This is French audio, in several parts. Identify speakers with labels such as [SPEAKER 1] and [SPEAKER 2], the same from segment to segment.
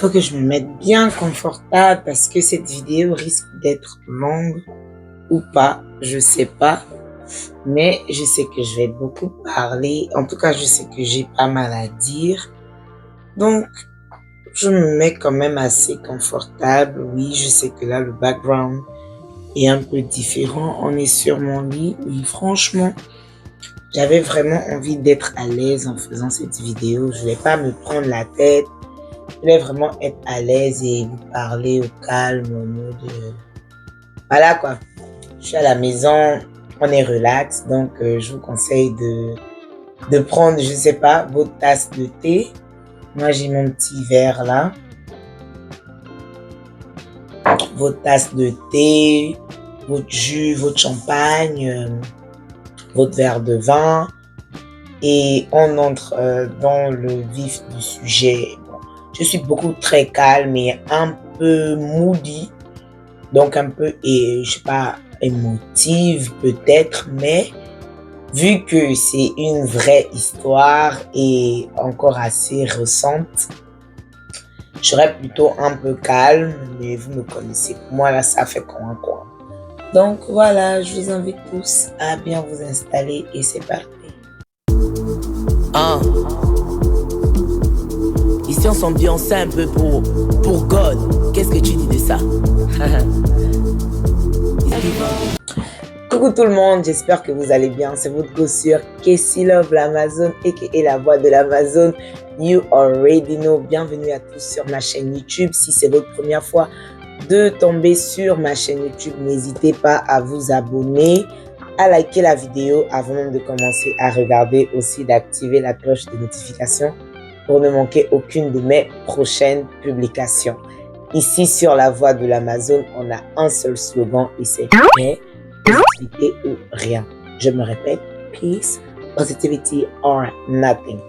[SPEAKER 1] faut que je me mette bien confortable parce que cette vidéo risque d'être longue ou pas, je sais pas. Mais je sais que je vais beaucoup parler. En tout cas, je sais que j'ai pas mal à dire. Donc, je me mets quand même assez confortable. Oui, je sais que là, le background est un peu différent. On est sur mon lit. Oui, franchement, j'avais vraiment envie d'être à l'aise en faisant cette vidéo. Je vais pas me prendre la tête. Je voulais vraiment être à l'aise et vous parler au calme, au mode... Voilà quoi. Je suis à la maison, on est relax, donc je vous conseille de prendre, je sais pas, votre tasse de thé. Moi, j'ai mon petit verre là. Votre tasse de thé, votre jus, votre champagne, votre verre de vin. Et on entre dans le vif du sujet. Bon, je suis beaucoup très calme et un peu moody. Donc un peu, je sais pas, émotive peut-être, mais vu que c'est une vraie histoire et encore assez récente, je serais plutôt un peu calme, mais vous me connaissez. Pour moi, là, ça fait coin. Donc voilà, je vous invite tous à bien vous installer et c'est parti.
[SPEAKER 2] Ici, on s'ambiance un peu pour God. Qu'est-ce que tu dis de ça?
[SPEAKER 1] Coucou tout le monde, j'espère que vous allez bien. C'est votre gossure Kessie Love l'Amazon et la voix de l'Amazon. You already know. Bienvenue à tous sur ma chaîne YouTube. Si c'est votre première fois de tomber sur ma chaîne YouTube, n'hésitez pas à vous abonner, à liker la vidéo avant même de commencer à regarder, aussi d'activer la cloche de notification pour ne manquer aucune de mes prochaines publications. Ici sur la voix de l'Amazon, on a un seul slogan et c'est paix, positivité ou rien. Je me répète, peace, positivity or nothing.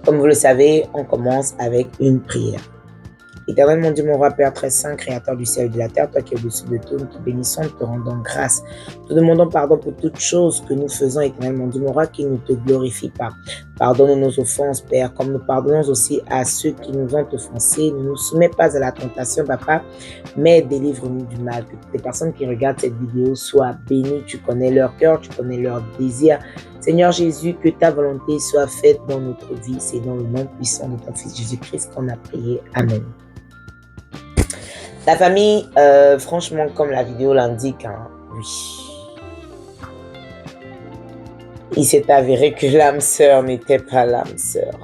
[SPEAKER 1] Comme vous le savez, on commence avec une prière. Éternel mon Dieu, mon roi, Père très saint, créateur du ciel et de la terre, toi qui es au-dessus de tout, nous te bénissons, nous te rendons grâce. Nous te demandons pardon pour toutes choses que nous faisons, éternel mon Dieu, mon roi, qui ne te glorifie pas. Pardonne nos offenses, Père, comme nous pardonnons aussi à ceux qui nous ont offensés. Ne nous soumets pas à la tentation, Papa, mais délivre-nous du mal. Que toutes les personnes qui regardent cette vidéo soient bénies. Tu connais leur cœur, tu connais leur désir. Seigneur Jésus, que ta volonté soit faite dans notre vie. C'est dans le nom puissant de ton Fils Jésus-Christ qu'on a prié. Amen. La famille, franchement, comme la vidéo l'indique, hein, oui. Il s'est avéré que l'âme sœur n'était pas l'âme sœur.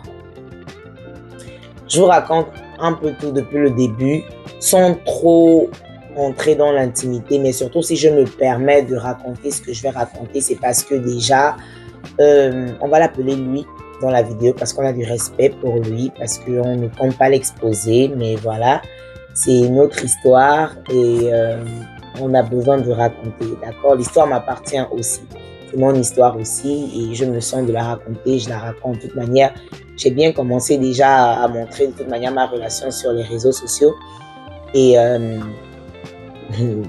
[SPEAKER 1] Je vous raconte un peu tout depuis le début, sans trop entrer dans l'intimité, mais surtout si je me permets de raconter ce que je vais raconter, c'est parce que déjà, on va l'appeler lui dans la vidéo, parce qu'on a du respect pour lui, parce qu'on ne compte pas l'exposer, mais voilà. C'est notre histoire et on a besoin de raconter, d'accord? L'histoire m'appartient aussi. C'est mon histoire aussi et je me sens de la raconter, je la raconte de toute manière. J'ai bien commencé déjà à montrer de toute manière ma relation sur les réseaux sociaux et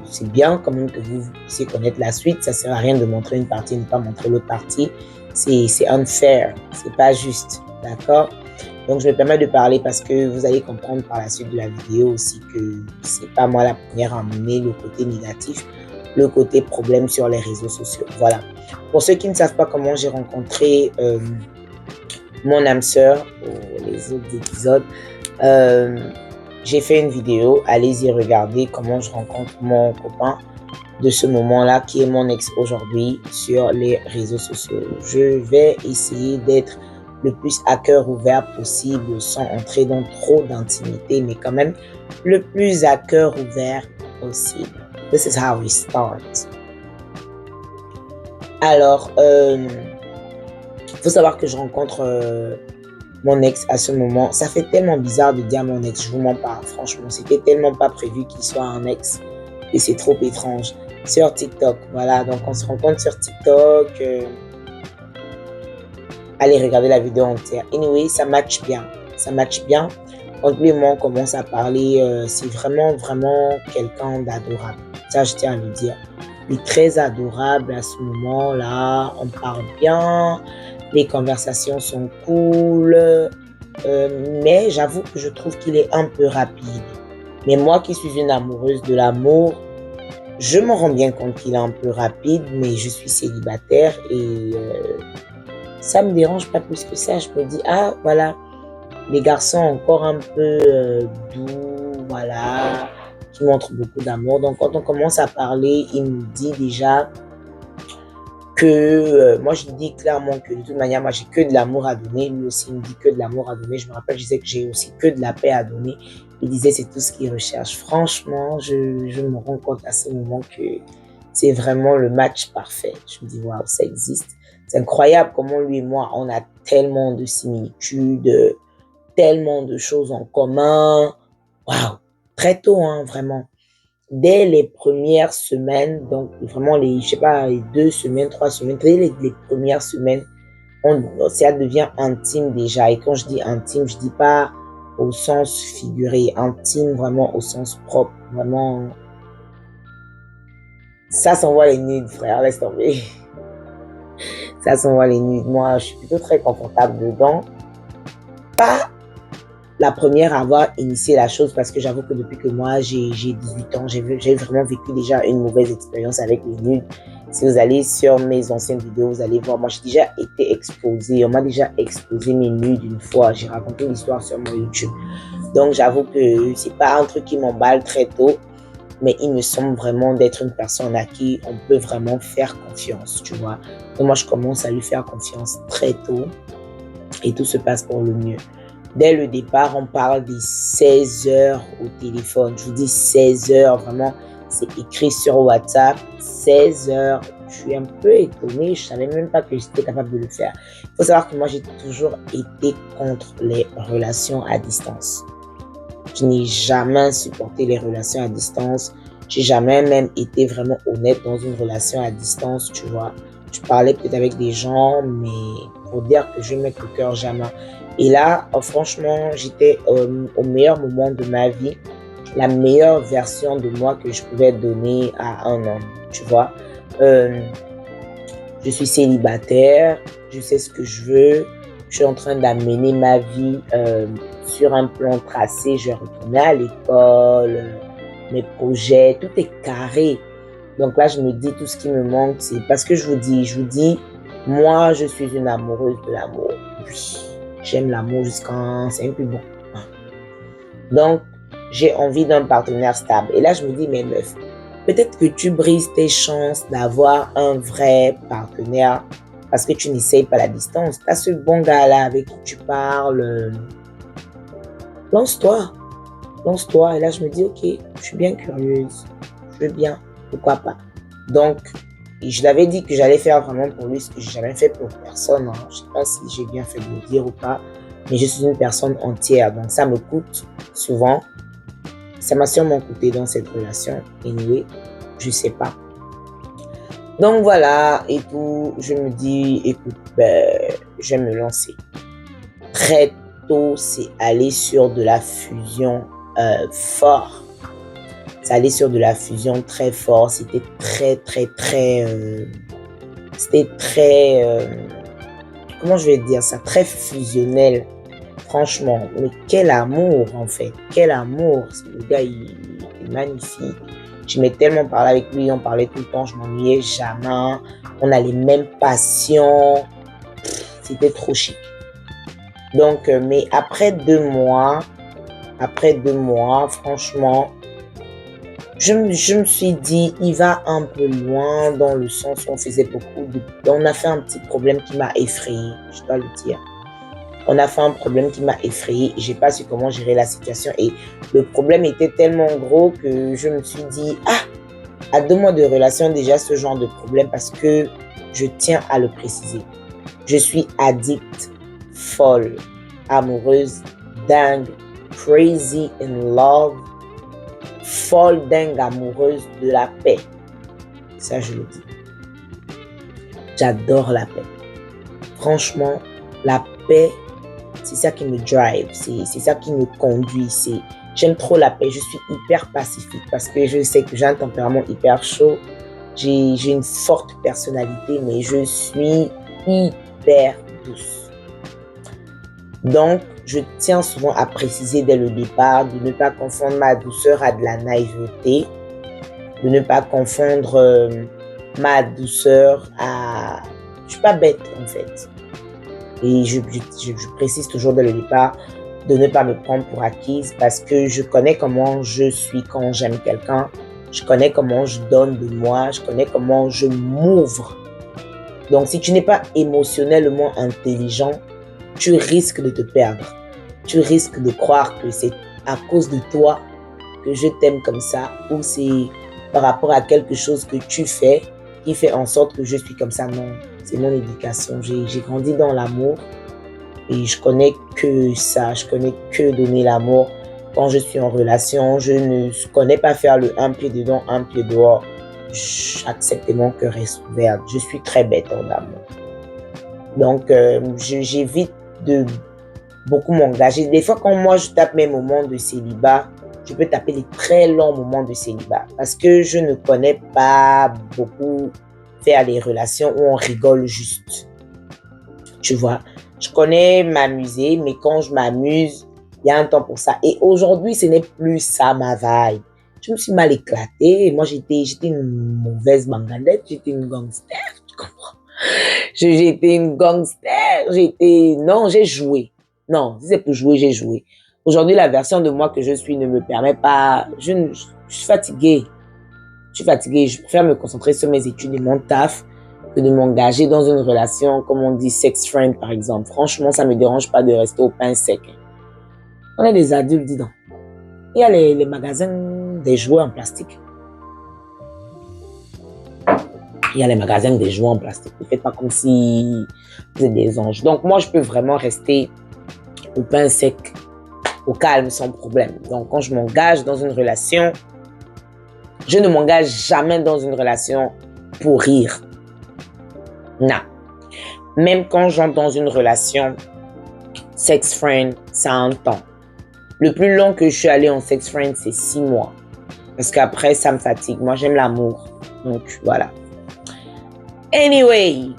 [SPEAKER 1] c'est bien quand même que vous puissiez connaître la suite. Ça ne sert à rien de montrer une partie et ne pas montrer l'autre partie. C'est unfair, c'est pas juste, d'accord? Donc, je me permets de parler parce que vous allez comprendre par la suite de la vidéo aussi que c'est pas moi la première à mener le côté négatif, le côté problème sur les réseaux sociaux. Voilà. Pour ceux qui ne savent pas comment j'ai rencontré mon âme sœur pour les autres épisodes, j'ai fait une vidéo. Allez-y regarder comment je rencontre mon copain de ce moment-là qui est mon ex aujourd'hui sur les réseaux sociaux. Je vais essayer d'être le plus à cœur ouvert possible sans entrer dans trop d'intimité, mais quand même le plus à cœur ouvert possible. This is how we start. Alors, faut savoir que je rencontre mon ex à ce moment. Ça fait tellement bizarre de dire mon ex, je vous mens pas, franchement. C'était tellement pas prévu qu'il soit un ex et c'est trop étrange. Sur TikTok, voilà, donc on se rencontre sur TikTok. Allez regarder la vidéo entière. Anyway, ça match bien. Ça match bien. Quand lui et moi on commence à parler, c'est vraiment quelqu'un d'adorable. Ça, je tiens à le dire. Il est très adorable à ce moment-là. On parle bien. Les conversations sont cool. mais j'avoue que je trouve qu'il est un peu rapide. Mais moi qui suis une amoureuse de l'amour, je me rends bien compte qu'il est un peu rapide, mais je suis célibataire et ça me dérange pas plus que ça. Je me dis, ah voilà, les garçons encore un peu doux, voilà, qui montrent beaucoup d'amour. Donc quand on commence à parler, il me dit déjà que moi je lui dis clairement que de toute manière moi j'ai que de l'amour à donner, lui aussi il me dit que de l'amour à donner. Je me rappelle, je disais que j'ai aussi que de la paix à donner. Il disait c'est tout ce qu'il recherche. Franchement, je me rends compte à ce moment que c'est vraiment le match parfait. Je me dis waouh, ça existe. C'est incroyable comment lui et moi on a tellement de similitudes, tellement de choses en commun. Waouh, très tôt hein, vraiment. Dès les premières semaines, donc vraiment les, je sais pas, les 2 semaines, 3 semaines, dès les premières semaines, ça devient intime déjà. Et quand je dis intime, je dis pas au sens figuré, intime vraiment au sens propre, vraiment. Ça s'envoie les nudes, frère, laisse tomber. Ça s'envoie les nudes. Moi, je suis plutôt très confortable dedans. Pas la première à avoir initié la chose parce que j'avoue que depuis que moi j'ai 18 ans, j'ai vraiment vécu déjà une mauvaise expérience avec les nudes. Si vous allez sur mes anciennes vidéos, vous allez voir, moi j'ai déjà été exposée, on m'a déjà exposé mes nudes une fois, j'ai raconté l'histoire sur mon YouTube. Donc j'avoue que c'est pas un truc qui m'emballe très tôt, mais il me semble vraiment d'être une personne à qui on peut vraiment faire confiance, tu vois. Donc moi je commence à lui faire confiance très tôt et tout se passe pour le mieux. Dès le départ, on parle des 16 heures au téléphone. Je vous dis 16 heures, vraiment, c'est écrit sur WhatsApp. 16 heures. Je suis un peu étonnée, je ne savais même pas que j'étais capable de le faire. Il faut savoir que moi, j'ai toujours été contre les relations à distance. Je n'ai jamais supporté les relations à distance. J'ai jamais même été vraiment honnête dans une relation à distance, tu vois. Je parlais peut-être avec des gens, mais pour dire que je mets le cœur, jamais. Et là, franchement, j'étais au meilleur moment de ma vie, la meilleure version de moi que je pouvais donner à un homme, tu vois. Je suis célibataire, je sais ce que je veux, je suis en train d'amener ma vie sur un plan tracé, je vais retourner à l'école, mes projets, tout est carré. Donc là, je me dis, tout ce qui me manque, c'est parce que je vous dis, moi, je suis une amoureuse de l'amour. Oui. J'aime l'amour jusqu'à c'est un peu bon. Donc, j'ai envie d'un partenaire stable. Et là, je me dis, mais meuf, peut-être que tu brises tes chances d'avoir un vrai partenaire parce que tu n'essayes pas la distance. Tu as ce bon gars-là avec qui tu parles. Lance-toi. Lance-toi. Et là, je me dis, ok, je suis bien curieuse. Je veux bien. Pourquoi pas. Donc, je l'avais dit que j'allais faire vraiment pour lui ce que je n'ai jamais fait pour personne. Hein. Je ne sais pas si j'ai bien fait de le dire ou pas, mais je suis une personne entière. Donc, ça me coûte souvent. Ça m'a sûrement coûté dans cette relation. Anyway, je ne sais pas. Donc, voilà. Et tout, je me dis, écoute, je vais me lancer. Très tôt, c'est aller sur de la fusion fort. Ça allait sur de la fusion très fort. C'était c'était très, comment je vais dire ça, très fusionnel. Franchement, mais quel amour en fait, quel amour. Le gars, il est magnifique. J'aimais tellement parler avec lui, on parlait tout le temps, je m'ennuyais jamais. On a les mêmes passions. C'était trop chic. Donc, mais après 2 mois, franchement, je me suis dit, il va un peu loin dans le sens où on faisait on a fait un petit problème qui m'a effrayée, je dois le dire. On a fait un problème qui m'a effrayée et je n'ai pas su comment gérer la situation. Et le problème était tellement gros que je me suis dit, à 2 mois de relation, déjà ce genre de problème, parce que je tiens à le préciser. Je suis addict, folle, amoureuse, dingue, crazy in love, folle, dingue, amoureuse de la paix. Ça, je le dis. J'adore la paix. Franchement, la paix, c'est ça qui me drive, c'est ça qui me conduit. J'aime trop la paix. Je suis hyper pacifique parce que je sais que j'ai un tempérament hyper chaud. J'ai une forte personnalité, mais je suis hyper douce. Donc, je tiens souvent à préciser dès le départ de ne pas confondre ma douceur à de la naïveté, de ne pas confondre ma douceur à... Je suis pas bête en fait. Et je précise toujours dès le départ de ne pas me prendre pour acquise parce que je connais comment je suis quand j'aime quelqu'un. Je connais comment je donne de moi. Je connais comment je m'ouvre. Donc, si tu n'es pas émotionnellement intelligent, tu risques de te perdre. Tu risques de croire que c'est à cause de toi que je t'aime comme ça ou c'est par rapport à quelque chose que tu fais qui fait en sorte que je suis comme ça. Non, c'est mon éducation. J'ai grandi dans l'amour et je connais que ça. Je connais que donner l'amour. Quand je suis en relation, je ne connais pas faire le un pied dedans, un pied dehors. J'accepte mon cœur reste ouvert. Je suis très bête en amour. Donc, j'évite de beaucoup m'engager. Des fois, quand moi, je tape mes moments de célibat, je peux taper des très longs moments de célibat parce que je ne connais pas beaucoup faire les relations où on rigole juste. Tu vois, je connais m'amuser, mais quand je m'amuse, il y a un temps pour ça. Et aujourd'hui, ce n'est plus ça ma vibe. Je me suis mal éclatée. Moi, j'étais une mauvaise bangalette. J'étais une gangster, tu comprends? J'étais une gangster. Non, j'ai joué. Non, si c'est pour jouer, j'ai joué. Aujourd'hui, la version de moi que je suis ne me permet pas... Je suis fatiguée. Je préfère me concentrer sur mes études et mon taf que de m'engager dans une relation, comme on dit, sex friend, par exemple. Franchement, ça me dérange pas de rester au pain sec. On est des adultes, dis donc. Il y a les magasins des jouets en plastique. Ne faites pas comme si vous êtes des anges. Donc, moi, je peux vraiment rester au pain sec, au calme, sans problème. Donc, quand je m'engage dans une relation, je ne m'engage jamais dans une relation pour rire. Non. Même quand j'entre dans une relation sex friend, ça a un temps. Le plus long que je suis allée en sex friend, c'est 6 mois. Parce qu'après, ça me fatigue. Moi, j'aime l'amour. Donc, voilà. Anyway.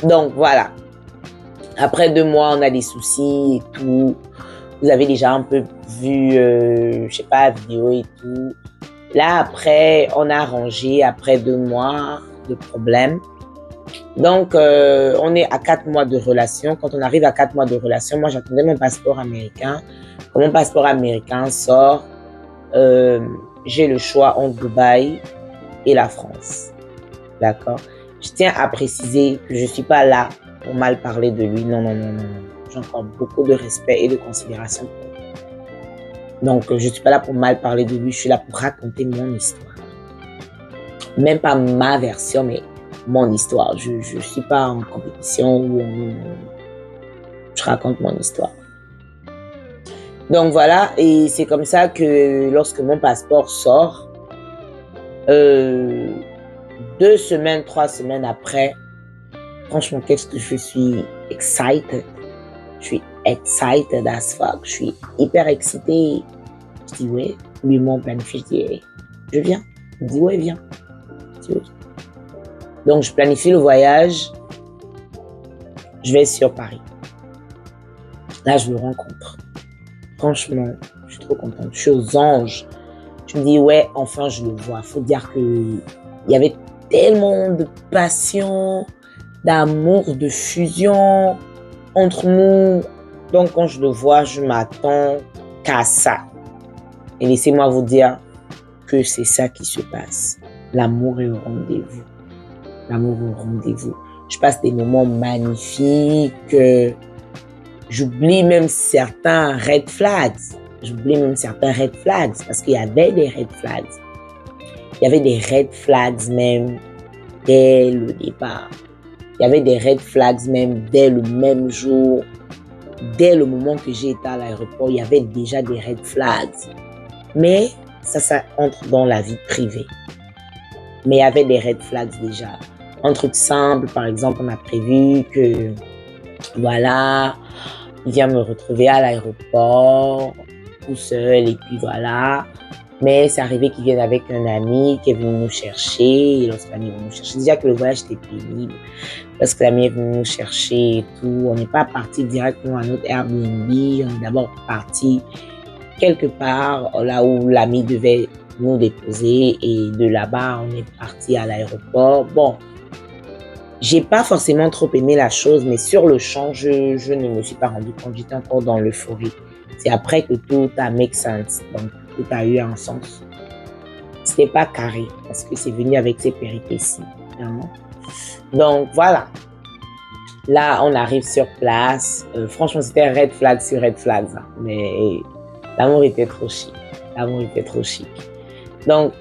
[SPEAKER 1] Donc, voilà. Après 2 mois, on a des soucis et tout. Vous avez déjà un peu vu, je sais pas, la vidéo et tout. Là, après, on a arrangé après 2 mois de problème. Donc, on est à 4 mois de relation. Quand on arrive à 4 mois de relation, moi, j'attendais mon passeport américain. Quand mon passeport américain sort, j'ai le choix entre Dubaï et la France. D'accord? Je tiens à préciser que je ne suis pas là pour mal parler de lui. Non. J'ai encore beaucoup de respect et de considération pour lui. Donc, je ne suis pas là pour mal parler de lui. Je suis là pour raconter mon histoire. Même pas ma version, mais mon histoire. Je ne suis pas en compétition ou je raconte mon histoire. Donc voilà, et c'est comme ça que lorsque mon passeport sort, 2 semaines, 3 semaines après, franchement, qu'est-ce que je suis excited. Je suis excited as fuck. Je suis hyper excitée. Je dis ouais, lui m'ont planifié, je dis hey, je viens. Il me dit ouais, viens. Je dis, okay. Donc je planifie le voyage. Je vais sur Paris. Là, je le rencontre. Franchement, je suis trop contente. Je suis aux anges. Je me dis, ouais, enfin, je le vois. Il faut dire qu'il y avait tellement de passion, d'amour, de fusion entre nous. Donc, quand je le vois, je m'attends qu'à ça. Et laissez-moi vous dire que c'est ça qui se passe. L'amour est au rendez-vous. L'amour est au rendez-vous. Je passe des moments magnifiques. J'oublie même certains red flags. Parce qu'il y avait des red flags. Il y avait des red flags même dès le départ. Il y avait des red flags même dès le même jour. Dès le moment que j'ai été à l'aéroport, il y avait déjà des red flags. Mais ça entre dans la vie privée. Mais il y avait des red flags déjà. Un truc simple, par exemple, on a prévu que, voilà, il vient me retrouver à l'aéroport, tout seul, et puis voilà, Mais c'est arrivé qu'ils viennent avec un ami qui est venu nous chercher. Et lorsque l'ami est venu nous chercher, déjà que le voyage était pénible. Parce que l'ami est venu nous chercher et tout. On n'est pas parti directement à notre Airbnb. On est d'abord parti quelque part là où l'ami devait nous déposer. Et de là-bas, on est parti à l'aéroport. Bon, j'ai pas forcément trop aimé la chose, mais sur le champ, je ne me suis pas rendu compte. J'étais encore dans l'euphorie. C'est après que tout a make sense. Donc, tout a eu un sens. C'était pas carré parce que c'est venu avec ses péripéties, vraiment. Donc, voilà. Là, on arrive sur place. Franchement, c'était red flag sur red flag. Ça. Mais l'amour était trop chic. L'amour était trop chic. Donc,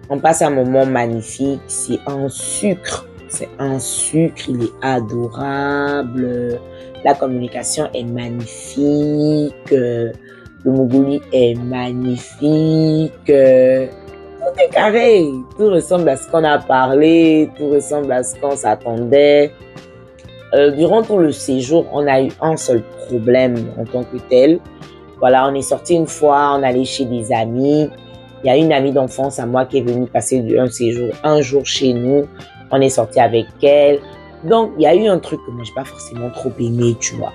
[SPEAKER 1] on passe un moment magnifique. C'est un sucre. C'est un sucre. Il est adorable. La communication est magnifique. Le Mougouli est magnifique. Tout est carré. Tout ressemble à ce qu'on a parlé. Tout ressemble à ce qu'on s'attendait. Durant tout le séjour, on a eu un seul problème en tant que tel. Voilà, on est sorti une fois, on allait chez des amis. Il y a une amie d'enfance à moi qui est venue passer un jour chez nous. On est sorti avec elle. Donc, il y a eu un truc que moi, je n'ai pas forcément trop aimé, tu vois.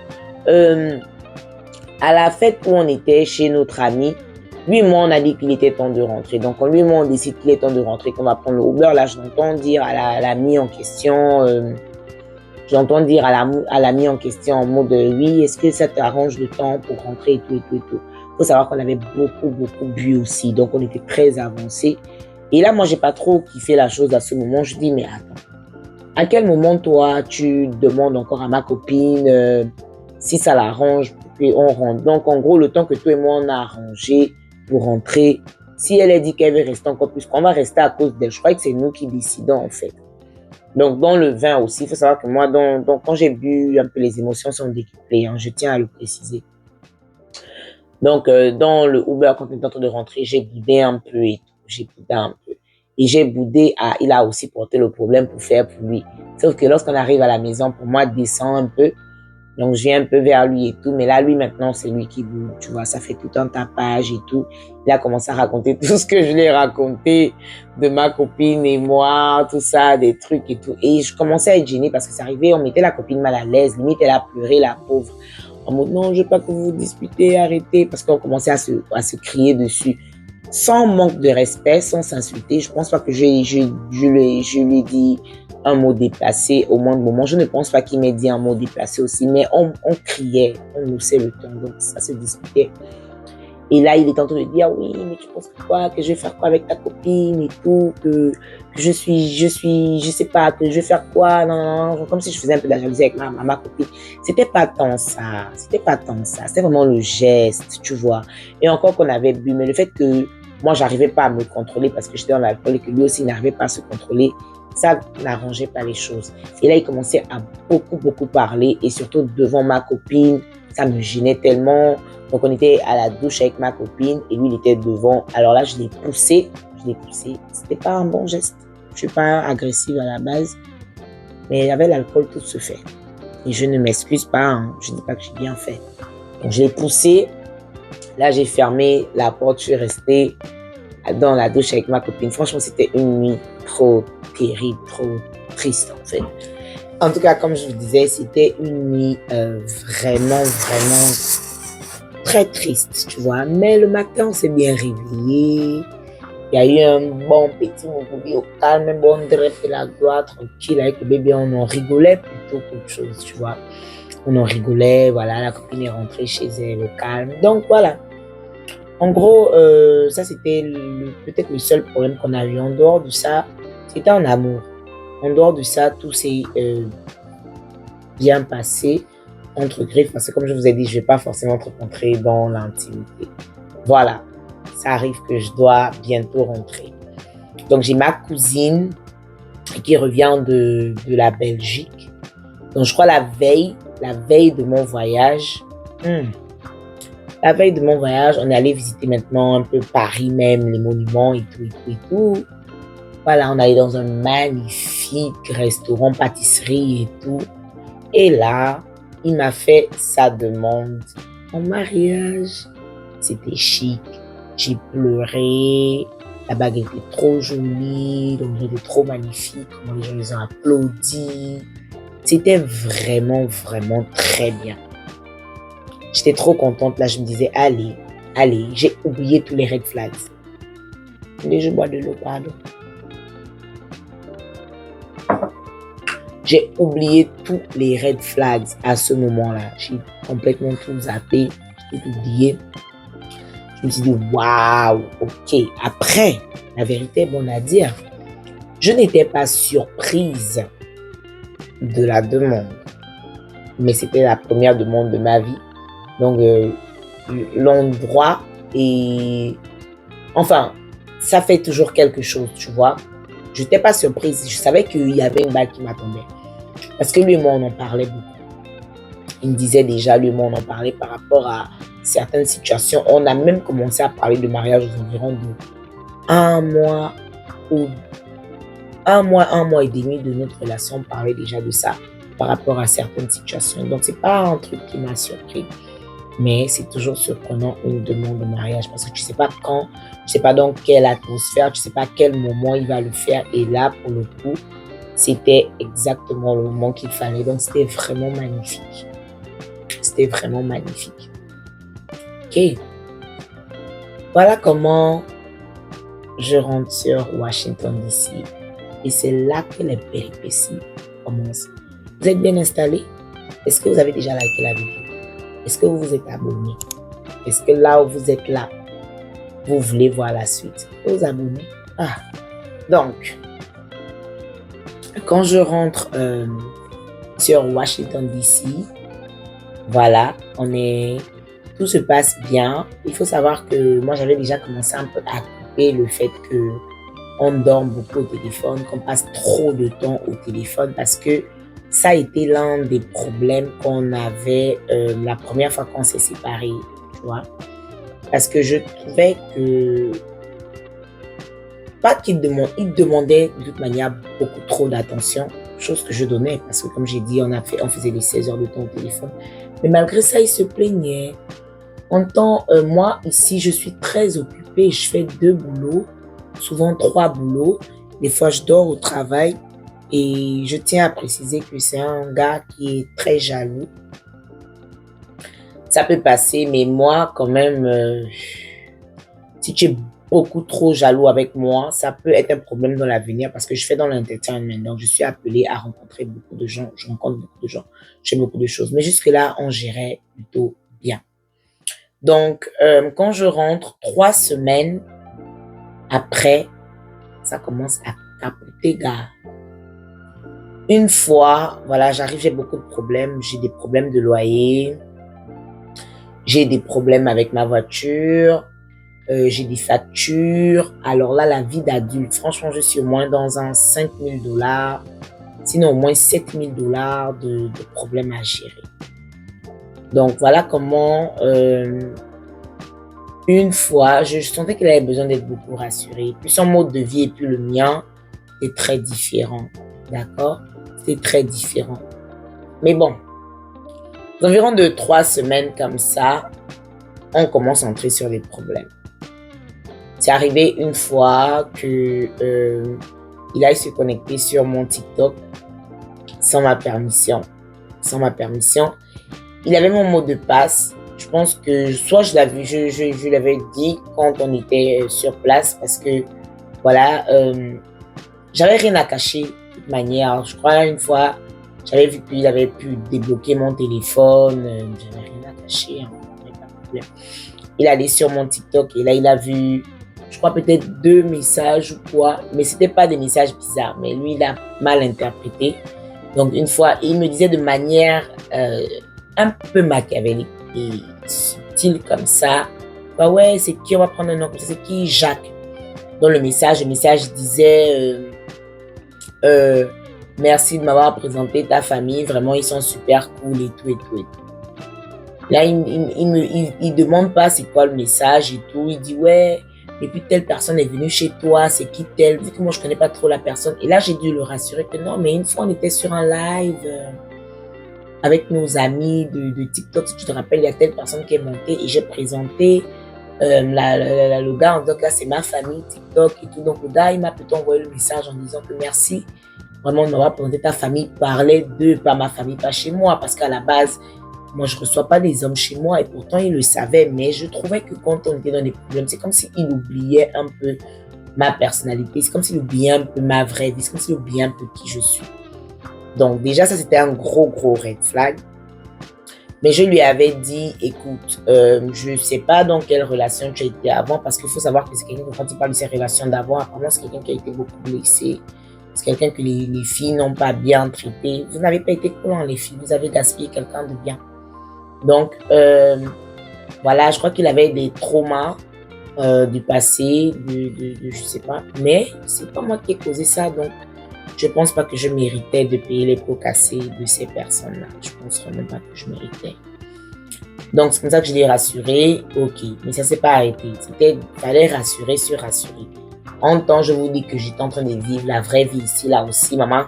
[SPEAKER 1] À la fête où on était chez notre ami, lui et moi, on a dit qu'il était temps de rentrer. Donc, lui et moi, on décide qu'il est temps de rentrer, qu'on va prendre le Uber. Là, je l'entends dire à l'ami en question... J'entends dire à l'ami en question en mode oui, est-ce que ça t'arrange le temps pour rentrer et tout et tout et tout. Il faut savoir qu'on avait beaucoup bu aussi, donc on était très avancé. Et là, moi, j'ai pas trop kiffé la chose à ce moment. Je dis mais attends, à quel moment toi tu demandes encore à ma copine si ça l'arrange pour qu'on rentre. Donc en gros, le temps que toi et moi on a arrangé pour rentrer, si elle a dit qu'elle veut rester encore plus, qu'on va rester à cause d'elle. Je crois que c'est nous qui décidons en fait. Donc, dans le vin aussi, il faut savoir que moi, quand j'ai bu, un peu les émotions sont décuplées, hein, je tiens à le préciser. Donc, dans le Uber, quand on est en train de rentrer, j'ai boudé un peu et tout. J'ai boudé un peu. Et j'ai boudé il a aussi porté le problème pour faire pour lui. Sauf que lorsqu'on arrive à la maison, pour moi, descend un peu. Donc, je viens un peu vers lui et tout. Mais là, lui, maintenant, c'est lui qui boude. Tu vois, ça fait tout un tapage et tout. Il a commencé à raconter tout ce que je lui ai raconté de ma copine et moi, tout ça, des trucs et tout. Et je commençais à être gênée parce que ça arrivait, on mettait la copine mal à l'aise. Limite, elle a pleuré, la pauvre. En mode, non, je veux pas que vous vous disputez, arrêtez. Parce qu'on commençait à se crier dessus. Sans manque de respect, sans s'insulter. Je pense pas que je lui ai dit un mot déplacé au moindre moment. Je ne pense pas qu'il m'ait dit un mot déplacé aussi, mais on criait, on haussait le ton, donc ça se disputait. Et là, il est en train de dire, oui, mais tu penses quoi, que je vais faire quoi avec ta copine et tout, que je sais pas, que je vais faire quoi, non, comme si je faisais un peu de la jalousie avec ma copine. C'était pas tant ça, c'était vraiment le geste, tu vois. Et encore qu'on avait bu, mais le fait que moi, j'arrivais pas à me contrôler parce que j'étais dans l'alcool et que lui aussi n'arrivait pas à se contrôler, ça n'arrangeait pas les choses. Et là, il commençait à beaucoup parler et surtout devant ma copine, ça me gênait tellement. Donc, on était à la douche avec ma copine et lui, il était devant. Alors là, je l'ai poussé. C'était pas un bon geste. Je suis pas agressive à la base, mais avec l'alcool, tout se fait. Et je ne m'excuse pas, hein. Je dis pas que j'ai bien fait. Donc, je l'ai poussé. Là, j'ai fermé la porte. Je suis restée dans la douche avec ma copine. Franchement, c'était une nuit trop terrible, trop triste en fait. En tout cas, comme je vous disais, c'était une nuit vraiment très triste, tu vois. Mais le matin, on s'est bien réveillé. Il y a eu un bon petit Mougouli au calme, un bon drep et la gloire, tranquille. Avec le bébé, on en rigolait plutôt qu'autre chose, tu vois. On en rigolait, voilà, la copine est rentrée chez elle au calme. Donc voilà. En gros, ça c'était peut-être le seul problème qu'on a eu. En dehors de ça, c'était en amour. En dehors de ça, tout s'est bien passé entre griffes. Parce que comme je vous ai dit, je ne vais pas forcément trop rentrer dans l'intimité. Voilà, ça arrive que je dois bientôt rentrer. Donc j'ai ma cousine qui revient de la Belgique. Donc je crois la veille de mon voyage... La veille de mon voyage, on est allé visiter maintenant un peu Paris même, les monuments et tout. Voilà, on est allé dans un magnifique restaurant, pâtisserie et tout. Et là, il m'a fait sa demande en mariage. C'était chic, J'ai pleuré. La bague était trop jolie, donc elle était trop magnifique. Comment les gens les ont applaudi. C'était vraiment, vraiment très bien. J'étais trop contente. Là, je me disais, allez, allez, j'ai oublié tous les red flags. Mais je bois de l'eau, pardon. J'ai oublié tous les red flags à ce moment-là. J'ai complètement tout zappé, tout oublié. Je me suis dit, waouh, ok. Après, la vérité est bonne à dire. Je n'étais pas surprise de la demande. Mais c'était la première demande de ma vie. Donc, l'endroit et... Enfin, ça fait toujours quelque chose, tu vois. Je n'étais pas surprise. Je savais qu'il y avait une bague qui m'attendait. Parce que lui et moi, on en parlait beaucoup. Il me disait déjà, lui et moi, on en parlait par rapport à certaines situations. On a même commencé à parler de mariage aux environs de un mois et demi de notre relation. On parlait déjà de ça par rapport à certaines situations. Donc, c'est pas un truc qui m'a surpris. Mais c'est toujours surprenant une demande de mariage parce que tu sais pas quand, tu sais pas dans quelle atmosphère, tu sais pas à quel moment il va le faire. Et là, pour le coup, c'était exactement le moment qu'il fallait. Donc, c'était vraiment magnifique. C'était vraiment magnifique. Ok. Voilà comment je rentre sur Washington DC. Et c'est là que les péripéties commencent. Vous êtes bien installé? Est-ce que vous avez déjà liké la vidéo? Est-ce que vous vous êtes abonné? Est-ce que là où vous êtes là, vous voulez voir la suite? Vous abonnez? Ah. Donc, quand je rentre sur Washington DC, voilà, tout se passe bien. Il faut savoir que moi, j'avais déjà commencé un peu à couper le fait qu'on dorme beaucoup au téléphone, qu'on passe trop de temps au téléphone parce que ça a été l'un des problèmes qu'on avait la première fois qu'on s'est séparés, tu vois. Parce que je trouvais que... Pas qu'il demandait, il demandait de toute manière beaucoup trop d'attention, chose que je donnais, parce que comme j'ai dit, on faisait les 16 heures de temps au téléphone. Mais malgré ça, il se plaignait. En temps, moi, ici, je suis très occupée, je fais 2 boulots, souvent 3 boulots. Des fois, je dors au travail. Et je tiens à préciser que c'est un gars qui est très jaloux. Ça peut passer, mais moi, quand même, si tu es beaucoup trop jaloux avec moi, ça peut être un problème dans l'avenir parce que je fais dans l'entertainment. Donc, je suis appelée à rencontrer beaucoup de gens. Je rencontre beaucoup de gens. Je fais beaucoup de choses. Mais jusque-là, on gérait plutôt bien. Donc, quand je rentre 3 semaines après, ça commence à capoter, gars. Une fois, voilà, j'arrive, j'ai beaucoup de problèmes. J'ai des problèmes de loyer. J'ai des problèmes avec ma voiture. J'ai des factures. Alors là, la vie d'adulte, franchement, je suis au moins dans un 5 000 $, sinon au moins 7 000 $ de problèmes à gérer. Donc, voilà comment, une fois, je sentais qu'elle avait besoin d'être beaucoup rassurée. Puis son mode de vie et puis le mien, c'est très différent. D'accord? C'est très différent. Mais bon, environ de 3 semaines comme ça, on commence à entrer sur des problèmes. C'est arrivé une fois que il aille se connecter sur mon TikTok sans ma permission. Sans ma permission. Il avait mon mot de passe. Je pense que soit je l'avais dit quand on était sur place parce que voilà, j'avais rien à cacher de toute manière. Je crois une fois, j'avais vu qu'il avait pu débloquer mon téléphone. J'avais rien à cacher. Hein, pas de problème. Il allait sur mon TikTok et là il a vu, je crois peut-être 2 messages ou quoi, mais c'était pas des messages bizarres, mais lui il a mal interprété. Donc une fois, il me disait de manière un peu machiavélique et subtile comme ça, bah ouais, c'est qui, on va prendre un nom comme ça, c'est qui, Jacques. Dans le message disait merci de m'avoir présenté ta famille, vraiment ils sont super cool et tout et tout et tout. Là, il demande pas c'est quoi le message et tout. Il dit ouais, et puis telle personne est venue chez toi, c'est qui telle? Vu que moi je connais pas trop la personne. Et là, j'ai dû le rassurer que non, mais une fois on était sur un live avec nos amis de TikTok. Si tu te rappelles, il y a telle personne qui est montée et j'ai présenté le gars, donc là, c'est ma famille, TikTok et tout. Donc, le gars, il m'a plutôt envoyé le message en disant que merci. Vraiment, on m'aura présenté ta famille, parler d'eux, pas ma famille, pas chez moi. Parce qu'à la base, moi, je ne reçois pas des hommes chez moi. Et pourtant, il le savait. Mais je trouvais que quand on était dans des problèmes, c'est comme s'il oubliait un peu ma personnalité. C'est comme s'il oubliait un peu ma vraie vie. C'est comme s'il oubliait un peu qui je suis. Donc, déjà, ça, c'était un gros red flag. Mais je lui avais dit, écoute, je ne sais pas dans quelle relation tu as été avant, parce qu'il faut savoir que c'est quelqu'un, quand il parle de ses relations d'avant, apparemment, c'est quelqu'un qui a été beaucoup blessé. C'est quelqu'un que les filles n'ont pas bien traité. Vous n'avez pas été coulant, les filles. Vous avez gaspillé quelqu'un de bien. Donc, voilà, je crois qu'il avait des traumas du passé, je ne sais pas. Mais c'est pas moi qui ai causé ça, donc je ne pense pas que je méritais de payer les pots cassés de ces personnes-là. Je ne pense vraiment pas que je méritais. Donc, c'est comme ça que je l'ai rassuré. Ok, mais ça ne s'est pas arrêté. Il fallait rassurer sur rassurer. En temps, je vous dis que j'étais en train de vivre la vraie vie ici, là aussi, maman.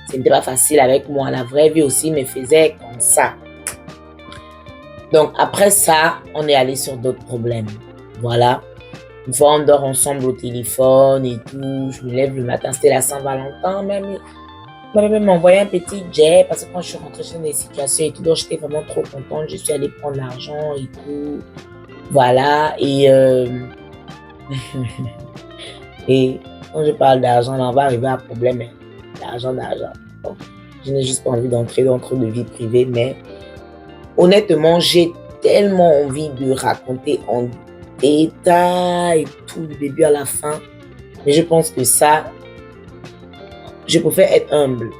[SPEAKER 1] Ce n'était pas facile avec moi. La vraie vie aussi me faisait comme ça. Donc, après ça, on est allé sur d'autres problèmes. Voilà. Une fois, on dort ensemble au téléphone et tout. Je me lève le matin, c'était la Saint-Valentin. Même, il m'avait même envoyé un petit jet parce que quand je suis rentrée dans des situations et tout, donc j'étais vraiment trop contente. Je suis allée prendre l'argent et tout. Voilà. Et, et quand je parle d'argent, on va arriver à un problème. L'argent. Donc, je n'ai juste pas envie d'entrer dans trop de vie privée, mais honnêtement, j'ai tellement envie de raconter en détail tout du début à la fin. Mais je pense que ça, je préfère être humble.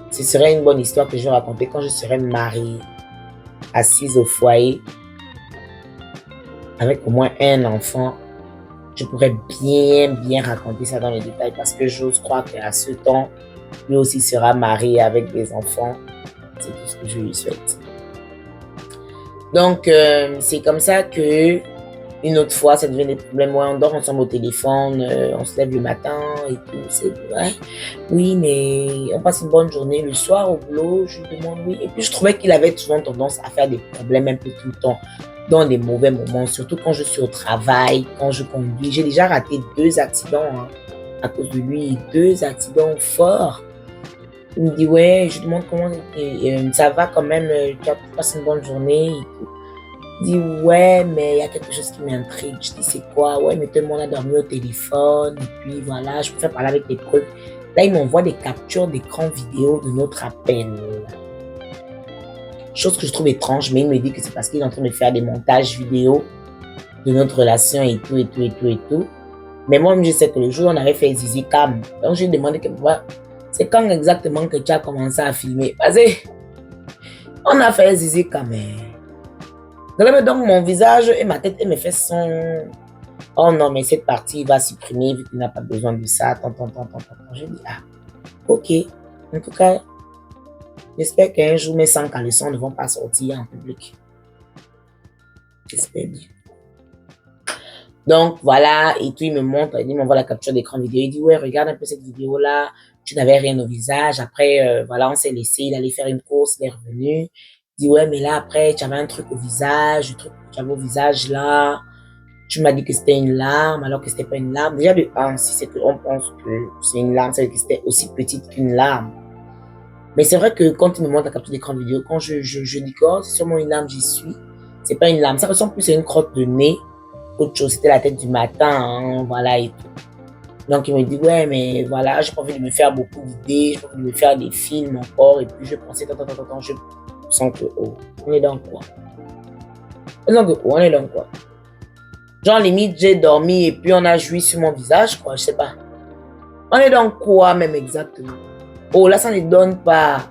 [SPEAKER 1] Ce serait une bonne histoire que je vais raconter quand je serai mariée, assise au foyer, avec au moins un enfant. Je pourrais bien raconter ça dans les détails parce que j'ose croire qu'à ce temps, lui aussi sera marié avec des enfants. C'est tout ce que je lui souhaite. Donc, c'est comme ça que une autre fois, ça devient des problèmes. Ouais, on dort ensemble au téléphone, on se lève le matin et tout. C'est vrai. Oui, mais on passe une bonne journée. Le soir, au boulot, je lui demande oui. Et puis, je trouvais qu'il avait souvent tendance à faire des problèmes un peu tout le temps, dans des mauvais moments, surtout quand je suis au travail, quand je conduis. J'ai déjà raté 2 accidents à cause de lui, 2 accidents forts. Il me dit, ouais, je lui demande comment ça va quand même, tu as passé une bonne journée et tout. Il dit, ouais, mais il y a quelque chose qui m'intrigue. Je dis, c'est quoi? Ouais, mais tout le monde a dormi au téléphone, et puis voilà, je préfère parler avec des preuves. Là, il m'envoie des captures d'écran vidéo de notre appel. Chose que je trouve étrange, mais il me dit que c'est parce qu'il est en train de faire des montages vidéo de notre relation et tout. Mais moi, je sais que le jour où on avait fait Zizi Cam, donc je lui ai demandé c'est quand exactement que tu as commencé à filmer? Parce que on a fait Zizi Cam. Donc mon visage et ma tête et mes fesses sont... Oh non, mais cette partie, il va supprimer vu qu'il n'a pas besoin de ça. Je dis, ah, ok. En tout cas, j'espère qu'un jour mes 100 caleçons ne vont pas sortir en public. J'espère bien. Donc voilà, et tout, il me montre, il m'envoie la capture d'écran vidéo. Il dit, ouais, regarde un peu cette vidéo-là. Tu n'avais rien au visage. Après, voilà, on s'est laissé. Il allait faire une course, il est revenu. Il dit, ouais, mais là, après, tu avais un truc au visage, le truc que tu avais au visage là. Tu m'as dit que c'était une larme, alors que c'était pas une larme. Déjà, de 1, si c'est qu'on pense que c'est une larme, ça veut dire que c'était aussi petite qu'une larme. Mais c'est vrai que quand il me montre la capture d'écran vidéo, quand je dis que c'est sûrement une larme, j'y suis. C'est pas une larme. Ça ressemble plus à une crotte de nez. Autre chose, c'était la tête du matin, hein, voilà et tout. Donc, il me dit, ouais, mais voilà, j'ai pas envie de me faire beaucoup d'idées, j'ai pas envie de me faire des films encore. Et puis, je pensais, je sens que, oh, on est dans quoi? On est dans quoi? Genre, limite, j'ai dormi et puis on a joui sur mon visage, quoi, je sais pas. On est dans quoi, même exactement? Oh, là, ça ne donne pas.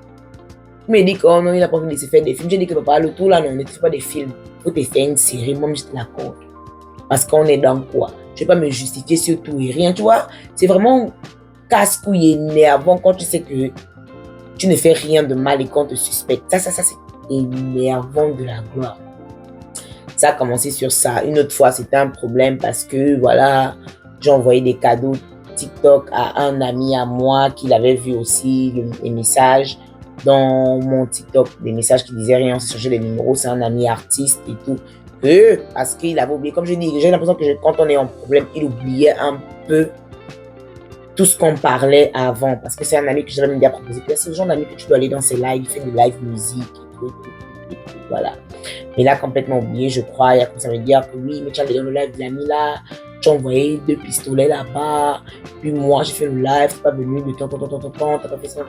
[SPEAKER 1] Il me dit que, oh non, il n'a pas envie de se faire des films. J'ai dit que, papa, le tout, là, non, on ne fait pas des films. Il faut te faire une série. Moi, j'étais d'accord. Parce qu'on est dans quoi? Je ne vais pas me justifier sur tout et rien, tu vois. C'est vraiment casse-couille énervant quand tu sais que tu ne fais rien de mal et qu'on te suspecte. Ça, c'est énervant de la gloire. Ça a commencé sur ça. Une autre fois, c'était un problème parce que, voilà, j'ai envoyé des cadeaux TikTok à un ami à moi qui l'avait vu aussi, les messages dans mon TikTok, des messages qui disaient rien, on s'échangeait des numéros, c'est un ami artiste et tout. peu, parce qu'il avait oublié, comme je dis, j'ai l'impression que quand on est en problème, il oubliait un peu tout ce qu'on parlait avant, parce que c'est un ami que j'avais déjà proposé. C'est le genre d'ami que tu dois aller dans ses lives, il fait des live musique et tout, voilà. Mais là, complètement oublié, je crois, il a commencé à me dire que oui, mais tu allé dans le live de l'ami là, tu as envoyé 2 pistolets là-bas, puis moi, j'ai fait le live, tu n'es pas venu de temps, t'as pas fait ça,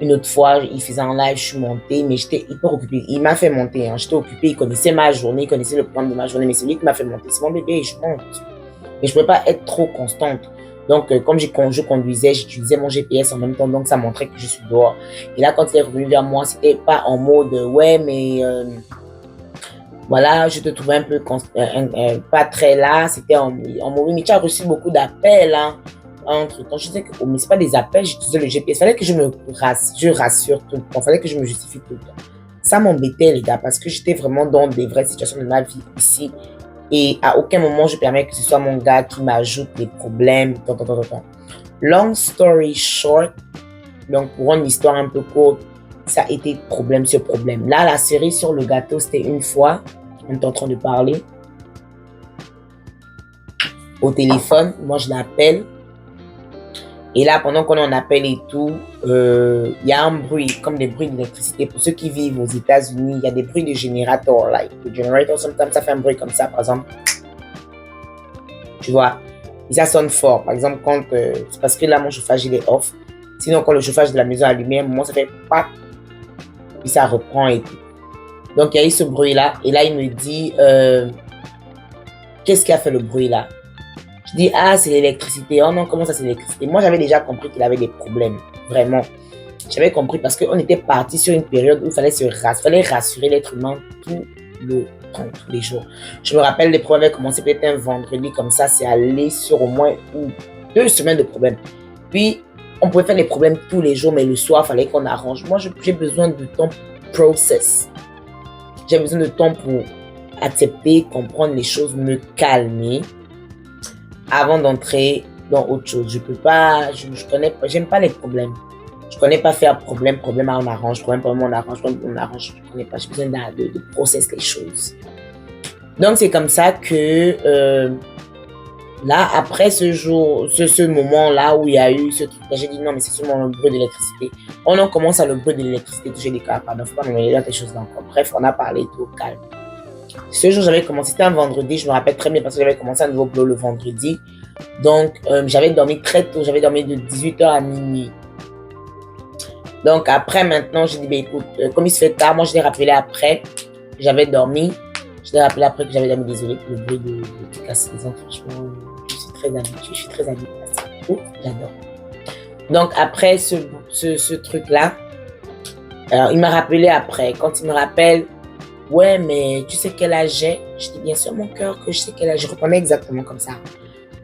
[SPEAKER 1] Une autre fois, il faisait un live, je suis montée, mais j'étais hyper occupée. Il m'a fait monter, hein. J'étais occupée, il connaissait ma journée, il connaissait le programme de ma journée, mais c'est lui qui m'a fait monter. C'est mon bébé, je monte. Mais je ne pouvais pas être trop constante. Donc, comme je conduisais, j'utilisais mon GPS en même temps, donc ça montrait que je suis dehors. Et là, quand il est revenu vers moi, c'était pas en mode ouais, mais voilà, je te trouvais un peu pas très là. C'était en mode oui, mais tu as reçu beaucoup d'appels, hein. Entre temps, je disais que mais c'est pas des appels, j'utilisais le GPS. Il fallait que je rassure tout le temps. Il fallait que je me justifie tout le temps. Ça m'embêtait, les gars, parce que j'étais vraiment dans des vraies situations de ma vie ici. Et à aucun moment, je permets que ce soit mon gars qui m'ajoute des problèmes. Long story short, donc pour une histoire un peu courte, ça a été problème sur problème. Là, la cerise sur le gâteau, c'était une fois, on est en train de parler au téléphone. Moi, je l'appelle. Et là, pendant qu'on en appelle et tout, il y a un bruit, comme des bruits d'électricité. Pour ceux qui vivent aux États-Unis, il y a des bruits de générateur. Like, le générateur, sometimes, ça fait un bruit comme ça, par exemple. Tu vois, et ça sonne fort. Par exemple, quand c'est parce que là, mon chauffage, il est off. Sinon, quand le chauffage de la maison est allumé, à un moment, ça fait pas. Puis ça reprend et tout. Donc, il y a eu ce bruit-là. Et là, il me dit, qu'est-ce qui a fait le bruit là? Je dis, ah, c'est l'électricité. Oh non, comment ça, c'est l'électricité? Moi, j'avais déjà compris qu'il avait des problèmes. Vraiment. J'avais compris parce qu'on était parti sur une période où il fallait rassurer l'être humain tout le temps, tous les jours. Je me rappelle, les problèmes avaient commencé peut-être un vendredi comme ça. C'est allé sur au moins 2 semaines de problèmes. Puis, on pouvait faire des problèmes tous les jours, mais le soir, il fallait qu'on arrange. Moi, j'ai besoin de temps pour process. J'ai besoin de temps pour accepter, comprendre les choses, me calmer avant d'entrer dans autre chose. Je peux pas, je connais pas, j'aime pas les problèmes. Je connais pas faire problème on arrange, problème on arrange, je connais pas. J'ai besoin de process les choses. Donc, c'est comme ça que là, après ce moment-là où il y a eu ce truc-là, j'ai dit non, mais c'est seulement le bruit de l'électricité. On en commence à le bruit de l'électricité, toucher des cas, pardon, faut pas me mêler dans des choses encore. Bref, on a parlé tout au calme. Ce jour, j'avais commencé, c'était un vendredi, je me rappelle très bien parce que j'avais commencé un nouveau boulot le vendredi. Donc, j'avais dormi très tôt, j'avais dormi de 18h à minuit. Donc, après, maintenant, j'ai dit, ben, écoute, comme il se fait tard, moi, je l'ai rappelé après, j'avais dormi. Je l'ai rappelé après que j'avais dormi, désolé pour le bruit de casser les enfants. Franchement, je suis très habituée à ça. Ouf, j'adore. Donc, après ce truc-là, alors, il m'a rappelé après. Quand il me rappelle, ouais, mais tu sais quel âge j'ai? Je dis, bien sûr, mon cœur, que je sais quel âge. Je reprenais exactement comme ça.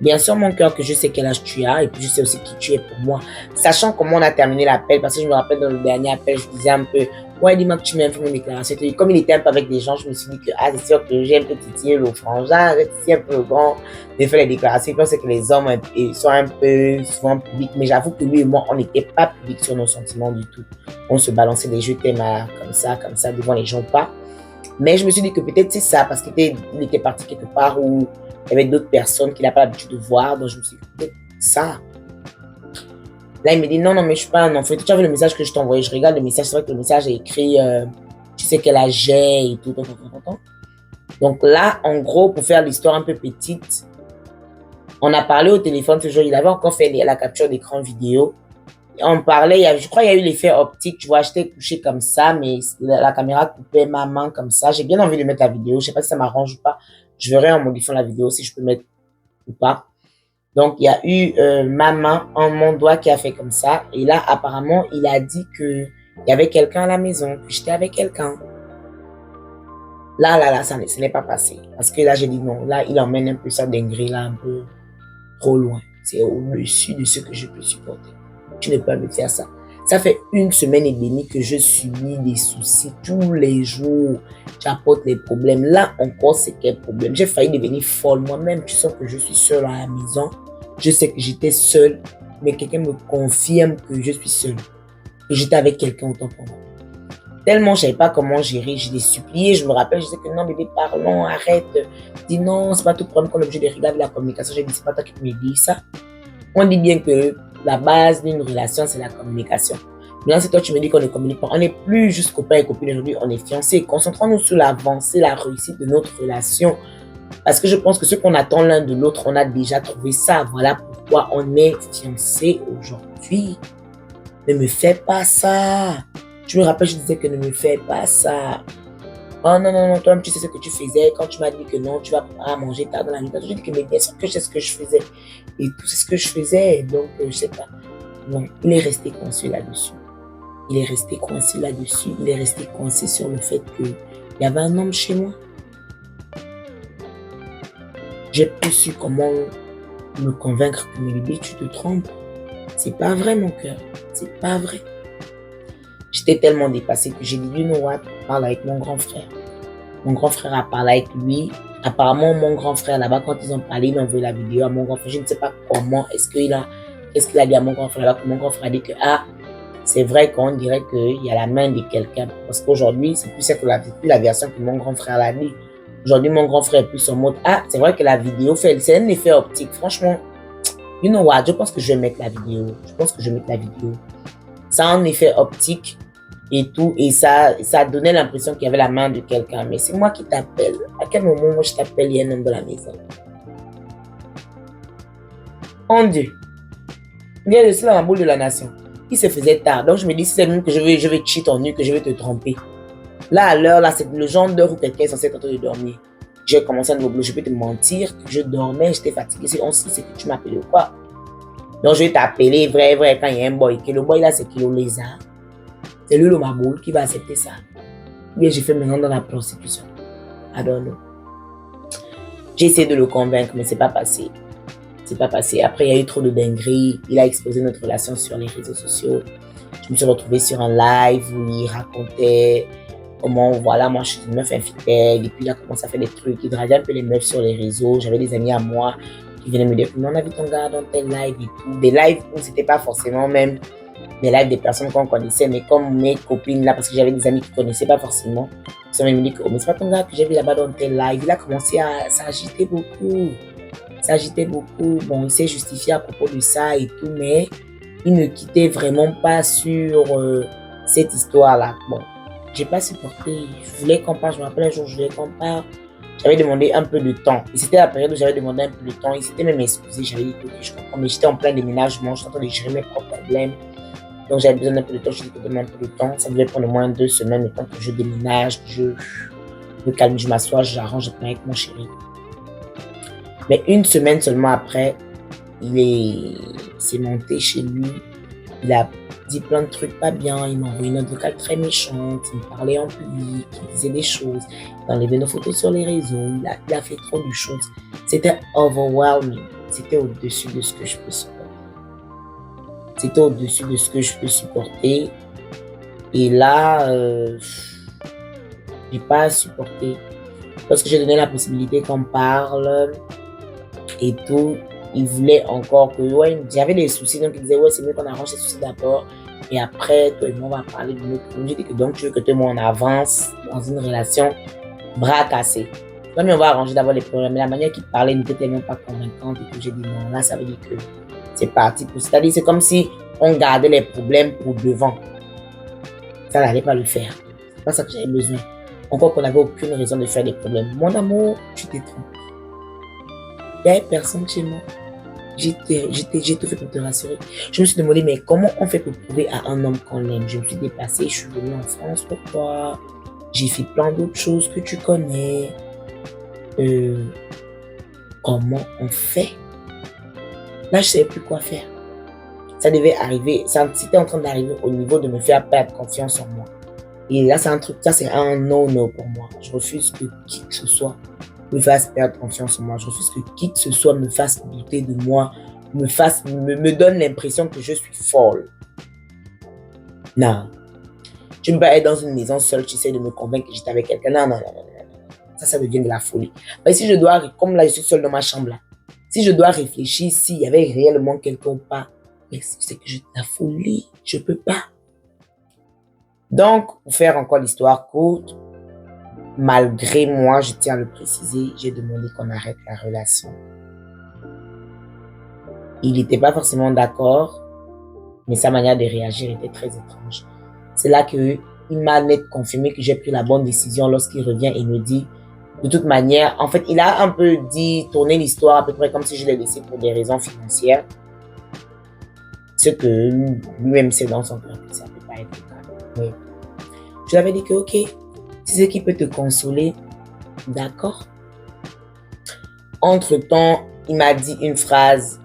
[SPEAKER 1] Bien sûr, mon cœur, que je sais quel âge tu as et puis je sais aussi qui tu es pour moi. Sachant comment on a terminé l'appel, parce que je me rappelle dans le dernier appel, je disais un peu, ouais, dis-moi que tu m'aimes, fais une déclaration. Et comme il était un peu avec des gens, je me suis dit que, ah, c'est sûr que j'ai un peu titillé le frangin, j'ai titillé un peu le grand, j'ai fait les déclarations. Je pense que les hommes sont un peu souvent publics, mais j'avoue que lui et moi, on n'était pas publics sur nos sentiments du tout. On se balançait des jeux thèmes comme ça, devant les gens pas. Mais je me suis dit que peut-être c'est ça, parce qu'il était parti quelque part où il y avait d'autres personnes qu'il n'a pas l'habitude de voir. Donc je me suis dit, peut-être ça. Là, il me dit, non, mais je suis pas un enfant. Tu as vu le message que je t'ai envoyé? Je regarde le message. C'est vrai que le message est écrit, tu sais quel âge j'ai et tout. Donc là, en gros, pour faire l'histoire un peu petite, on a parlé au téléphone ce jour. Il avait encore fait la capture d'écran vidéo. On parlait, je crois qu'il y a eu l'effet optique, tu vois, j'étais couché comme ça, mais la caméra coupait ma main comme ça. J'ai bien envie de mettre la vidéo, je sais pas si ça m'arrange ou pas. Je verrai en modifiant la vidéo si je peux mettre ou pas. Donc, il y a eu ma main, mon doigt qui a fait comme ça. Et là, apparemment, il a dit que il y avait quelqu'un à la maison, que j'étais avec quelqu'un. Là, ça n'est pas passé. Parce que là, j'ai dit non. Là, il emmène un peu ça dinguerie, là, un peu trop loin. C'est au-dessus de ce que je peux supporter. Tu ne peux pas me faire ça. Ça fait 1 semaine et demie que je subis des soucis tous les jours. J'apporte les problèmes. Là encore, c'est quel problème? J'ai failli devenir folle moi-même. Tu sens que je suis seule à la maison. Je sais que j'étais seule, mais quelqu'un me confirme que je suis seule. Que j'étais avec quelqu'un autant pour moi. Tellement je ne savais pas comment gérer, je l'ai supplié, je me rappelle, je disais que non, bébé, parlons, arrête. Dis non, c'est pas tout problème qu'on est obligé de regarder la communication. J'ai dit, c'est pas toi qui me dis ça. On dit bien que la base d'une relation, c'est la communication. Maintenant, c'est toi, tu me dis qu'on ne communique pas. On n'est plus juste copains et copines aujourd'hui, on est fiancés. Concentrons-nous sur l'avancée, la réussite de notre relation. Parce que je pense que ce qu'on attend l'un de l'autre, on a déjà trouvé ça. Voilà pourquoi on est fiancés aujourd'hui. Ne me fais pas ça. Je me rappelle, je disais que ne me fais pas ça. Oh non, non, non, toi-même, tu sais ce que tu faisais. Quand tu m'as dit que non, tu vas pas manger tard dans la nuit. J'ai dit que mais bien sûr que je sais ce que je faisais. Et tout c'est ce que je faisais. Donc, je sais pas. Non, il est resté coincé là-dessus. Il est resté coincé là-dessus. Il est resté coincé sur le fait qu'il y avait un homme chez moi. J'ai plus su comment me convaincre que, mais bébé, tu te trompes. C'est pas vrai, mon cœur. C'est pas vrai. J'étais tellement dépassée que j'ai dit, you know what, parle avec mon grand frère. Mon grand frère a parlé avec lui. Apparemment, mon grand frère, là-bas, quand ils ont parlé, ils ont envoyé la vidéo à mon grand frère. Je ne sais pas comment, qu'est-ce qu'il a dit à mon grand frère là-bas, que mon grand frère a dit que, ah, c'est vrai qu'on dirait qu'il y a la main de quelqu'un. Parce qu'aujourd'hui, c'est plus ça que la version que mon grand frère l'a dit. Aujourd'hui, mon grand frère est plus en mode, ah, c'est vrai que la vidéo c'est un effet optique. Franchement, you know what, je pense que je vais mettre la vidéo. Ça a un effet optique et tout, et ça donnait l'impression qu'il y avait la main de quelqu'un. Mais c'est moi qui t'appelle. À quel moment moi je t'appelle, il y a un homme dans la maison? En Dieu. Il y a aussi la boule de la nation. Il se faisait tard. Donc je me dis, si c'est même que je vais cheat en nu, que je vais te tromper. Là, à l'heure, là, c'est le genre d'heure où quelqu'un est censé être en train de dormir. J'ai commencé à me bloquer. Je peux te mentir que je dormais, j'étais fatiguée. C'est que tu m'appelais ou quoi? Donc je vais t'appeler vrai, quand il y a un boy. Que le boy là, c'est Kilo Lézard. C'est lui le maboule qui va accepter ça. Bien, j'ai fait maintenant dans la prostitution. I don't know. J'ai essayé de le convaincre, mais c'est pas passé. Après, il y a eu trop de dingueries. Il a exposé notre relation sur les réseaux sociaux. Je me suis retrouvée sur un live où il racontait comment, voilà, moi je suis une meuf infidèle. Et puis il a commencé à faire des trucs. Il draguait un peu les meufs sur les réseaux. J'avais des amis à moi qui venaient me dire que on a vu ton gars dans tel live et tout. Des lives où c'était pas forcément même des lives des personnes qu'on connaissait, mais comme mes copines là, parce que j'avais des amis qui ne connaissaient pas forcément, ils m'ont dit que oh, mais c'est pas ton gars que j'ai vu là-bas dans tel live. Il a commencé à s'agiter beaucoup. Bon, il s'est justifié à propos de ça et tout, mais il ne quittait vraiment pas sur cette histoire-là. Bon, j'ai pas supporté. Je voulais qu'on parle. Je me rappelle un jour, je voulais qu'on parle. J'avais demandé un peu de temps. Et c'était la période où j'avais demandé un peu de temps. Il s'était même excusé. J'avais dit que je comprends, mais j'étais en plein déménagement. Je suis en train de gérer mes propres problèmes. Donc j'avais besoin d'un peu de temps, je dis que donne un peu de temps. Ça devait prendre au moins 2 semaines, le temps que je déménage, que je me calme, je m'assois, j'arrange avec mon chéri. Mais 1 semaine seulement après, il s'est monté chez lui. Il a dit plein de trucs pas bien. Il m'a envoyé une note vocale très méchante. Il me parlait en public, il disait des choses. Il enlevait nos photos sur les réseaux. Il a fait trop de choses. C'était overwhelming. C'était au-dessus de ce que je peux supporter. Et là, j'ai pas supporté. Parce que j'ai donné la possibilité qu'on parle et tout, il voulait encore que, ouais, j'avais des soucis, donc il disait, ouais, c'est mieux qu'on arrange ces soucis d'abord. Et après, toi et moi, on va parler de notre problème. J'ai dit que donc, tu veux que toi et moi, on avance dans une relation bras cassés. Non, mais on va arranger d'abord les problèmes. Mais la manière qu'il parlait n'était tellement pas convaincante et que j'ai dit non, là, ça veut dire que c'est parti pour. C'est-à-dire, c'est comme si on gardait les problèmes pour devant. Ça n'allait pas le faire. C'est pas ça que j'avais besoin. Encore qu'on n'avait aucune raison de faire des problèmes. Mon amour, tu t'es trompé. Il n'y avait personne chez moi. J'ai tout fait pour te rassurer. Je me suis demandé, mais comment on fait pour prouver à un homme qu'on l'aime? Je me suis déplacée, je suis venue en France pour toi. J'ai fait plein d'autres choses que tu connais. Comment on fait? Là, je ne savais plus quoi faire. Ça devait arriver, c'était en train d'arriver au niveau de me faire perdre confiance en moi. Et là, c'est un truc, ça c'est un no-no pour moi. Je refuse que qui que ce soit me fasse perdre confiance en moi. Je refuse que qui que ce soit me fasse douter de moi, me donne l'impression que je suis folle. Non. Tu me peux être dans une maison seule, tu essaies de me convaincre que j'étais avec quelqu'un. Non. Ça devient de la folie. Mais si je dois, comme là, je suis seule dans ma chambre là, si je dois réfléchir s'il y avait réellement quelqu'un ou pas, mais c'est que j'ai de la folie, je peux pas. Donc, pour faire encore l'histoire courte, malgré moi, je tiens à le préciser, j'ai demandé qu'on arrête la relation. Il n'était pas forcément d'accord, mais sa manière de réagir était très étrange. C'est là qu'il m'a net confirmé que j'ai pris la bonne décision lorsqu'il revient et me dit, de toute manière, en fait, il a un peu dit, tourner l'histoire à peu près comme si je l'ai laissé pour des raisons financières. Ce que lui-même sait dans son cœur que ça ne peut pas être le cas. Mais je lui avais dit que, ok, c'est ce qui peut te consoler, d'accord. Entre-temps, il m'a dit une phrase,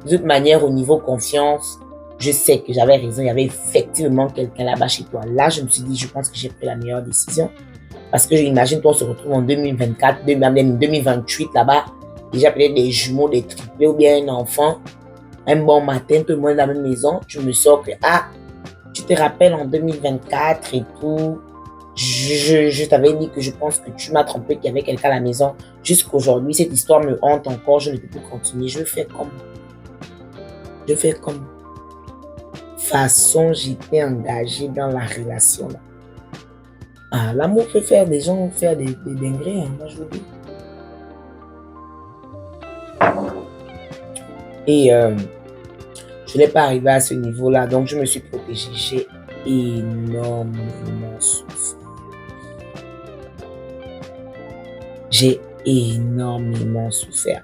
[SPEAKER 1] de toute manière, au niveau confiance, je sais que j'avais raison, il y avait effectivement quelqu'un là-bas chez toi. Là, je me suis dit, je pense que j'ai pris la meilleure décision. Parce que j'imagine qu'on se retrouve en 2024, même 2028 là-bas, déjà peut-être des jumeaux, des triplés ou bien un enfant. Un bon matin, tout le monde est dans la même maison, tu me sors que, ah, tu te rappelles en 2024 et tout, je t'avais dit que je pense que tu m'as trompé, qu'il y avait quelqu'un à la maison. Jusqu'aujourd'hui, cette histoire me hante encore, je ne peux plus continuer. Je fais comme. De toute façon, j'étais engagée dans la relation là. Ah, l'amour peut faire des gens faire des dingueries, hein, moi je vous dis. Et je n'ai pas arrivé à ce niveau-là, donc je me suis protégée. J'ai énormément souffert. J'ai énormément souffert.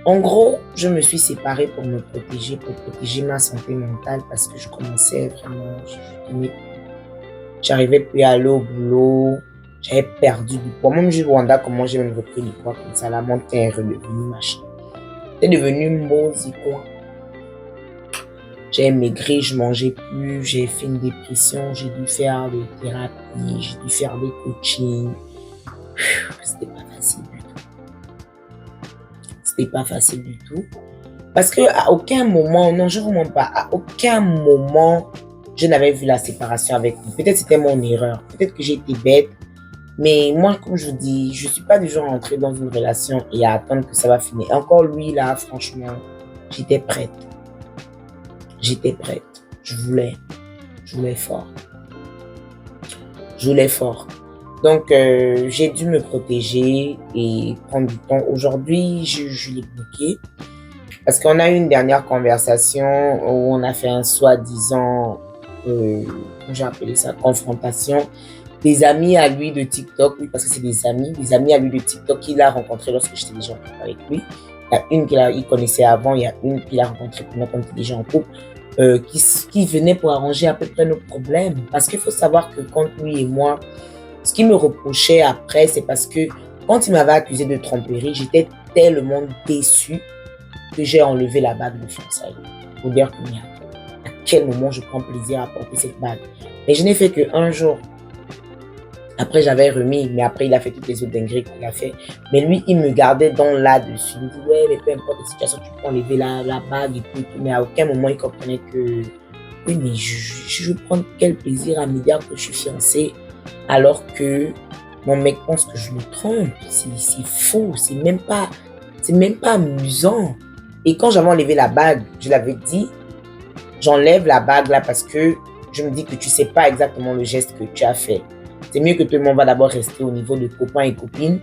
[SPEAKER 1] En gros, je me suis séparée pour me protéger, pour protéger ma santé mentale parce que je commençais vraiment, j'arrivais plus à aller au boulot, j'avais perdu du poids. Même je Rwanda, comment j'ai même repris du poids comme ça, la montagne est redevenue machin. C'est devenu mauvaise quoi. J'ai maigri, je mangeais plus, j'ai fait une dépression, j'ai dû faire des thérapies, j'ai dû faire des coachings. C'était pas facile du tout. C'était pas facile du tout. Parce que à aucun moment, non, je ne vous mens pas, à aucun moment, je n'avais vu la séparation avec lui. Peut-être c'était mon erreur, peut-être que j'ai été bête. Mais moi, comme je vous dis, je ne suis pas du genre à entrer dans une relation et à attendre que ça va finir. Encore lui, là, franchement, j'étais prête. J'étais prête. Je voulais fort. Je voulais fort. Donc, j'ai dû me protéger et prendre du temps. Aujourd'hui, je l'ai bloqué. Parce qu'on a eu une dernière conversation où on a fait un soi-disant, j'ai appelé ça, confrontation. Des amis à lui de TikTok, oui, parce que c'est des amis à lui de TikTok qu'il a rencontré lorsque j'étais déjà en couple avec lui. Il y a une qu'il connaissait avant, il y a une qu'il a rencontrée quand on était déjà en couple, qui venait pour arranger à peu près nos problèmes. Parce qu'il faut savoir que quand lui et moi, ce qu'il me reprochait après, c'est parce que quand il m'avait accusé de tromperie, j'étais tellement déçue que j'ai enlevé la bague de fiançailles. Pour dire que, à quel moment je prends plaisir à porter cette bague. Mais je n'ai fait qu'un jour. Après, j'avais remis, mais après, il a fait toutes les autres dingueries qu'il a fait. Mais lui, il me gardait dans là-dessus. Il me dit, ouais, mais peu importe la situation, tu peux enlever la bague et tout. Mais à aucun moment, il comprenait que, oui, mais je prends quel plaisir à me dire que je suis fiancée, alors que mon mec pense que je me trompe. C'est faux, c'est même pas amusant. Et quand j'avais enlevé la bague, je l'avais dit, j'enlève la bague là parce que je me dis que tu sais pas exactement le geste que tu as fait. C'est mieux que tout le monde va d'abord rester au niveau de copains et copines.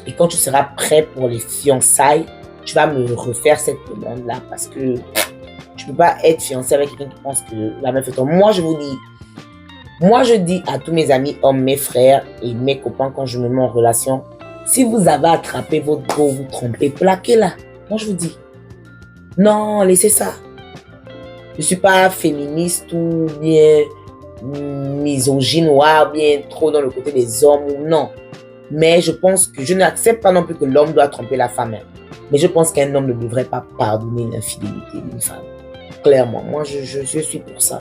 [SPEAKER 1] Et quand tu seras prêt pour les fiançailles, tu vas me refaire cette demande-là parce que tu peux pas être fiancé avec quelqu'un qui pense que la meuf est ton. Moi, je dis à tous mes amis, hommes, mes frères et mes copains quand je me mets en relation, si vous avez attrapé votre go, vous trompez, plaquez-la. Moi, je vous dis, non, laissez ça. Je suis pas féministe ou bien misogyne ou bien trop dans le côté des hommes ou non. Mais je pense que je n'accepte pas non plus que l'homme doit tromper la femme. Mais je pense qu'un homme ne devrait pas pardonner l'infidélité d'une femme. Clairement, moi je suis pour ça.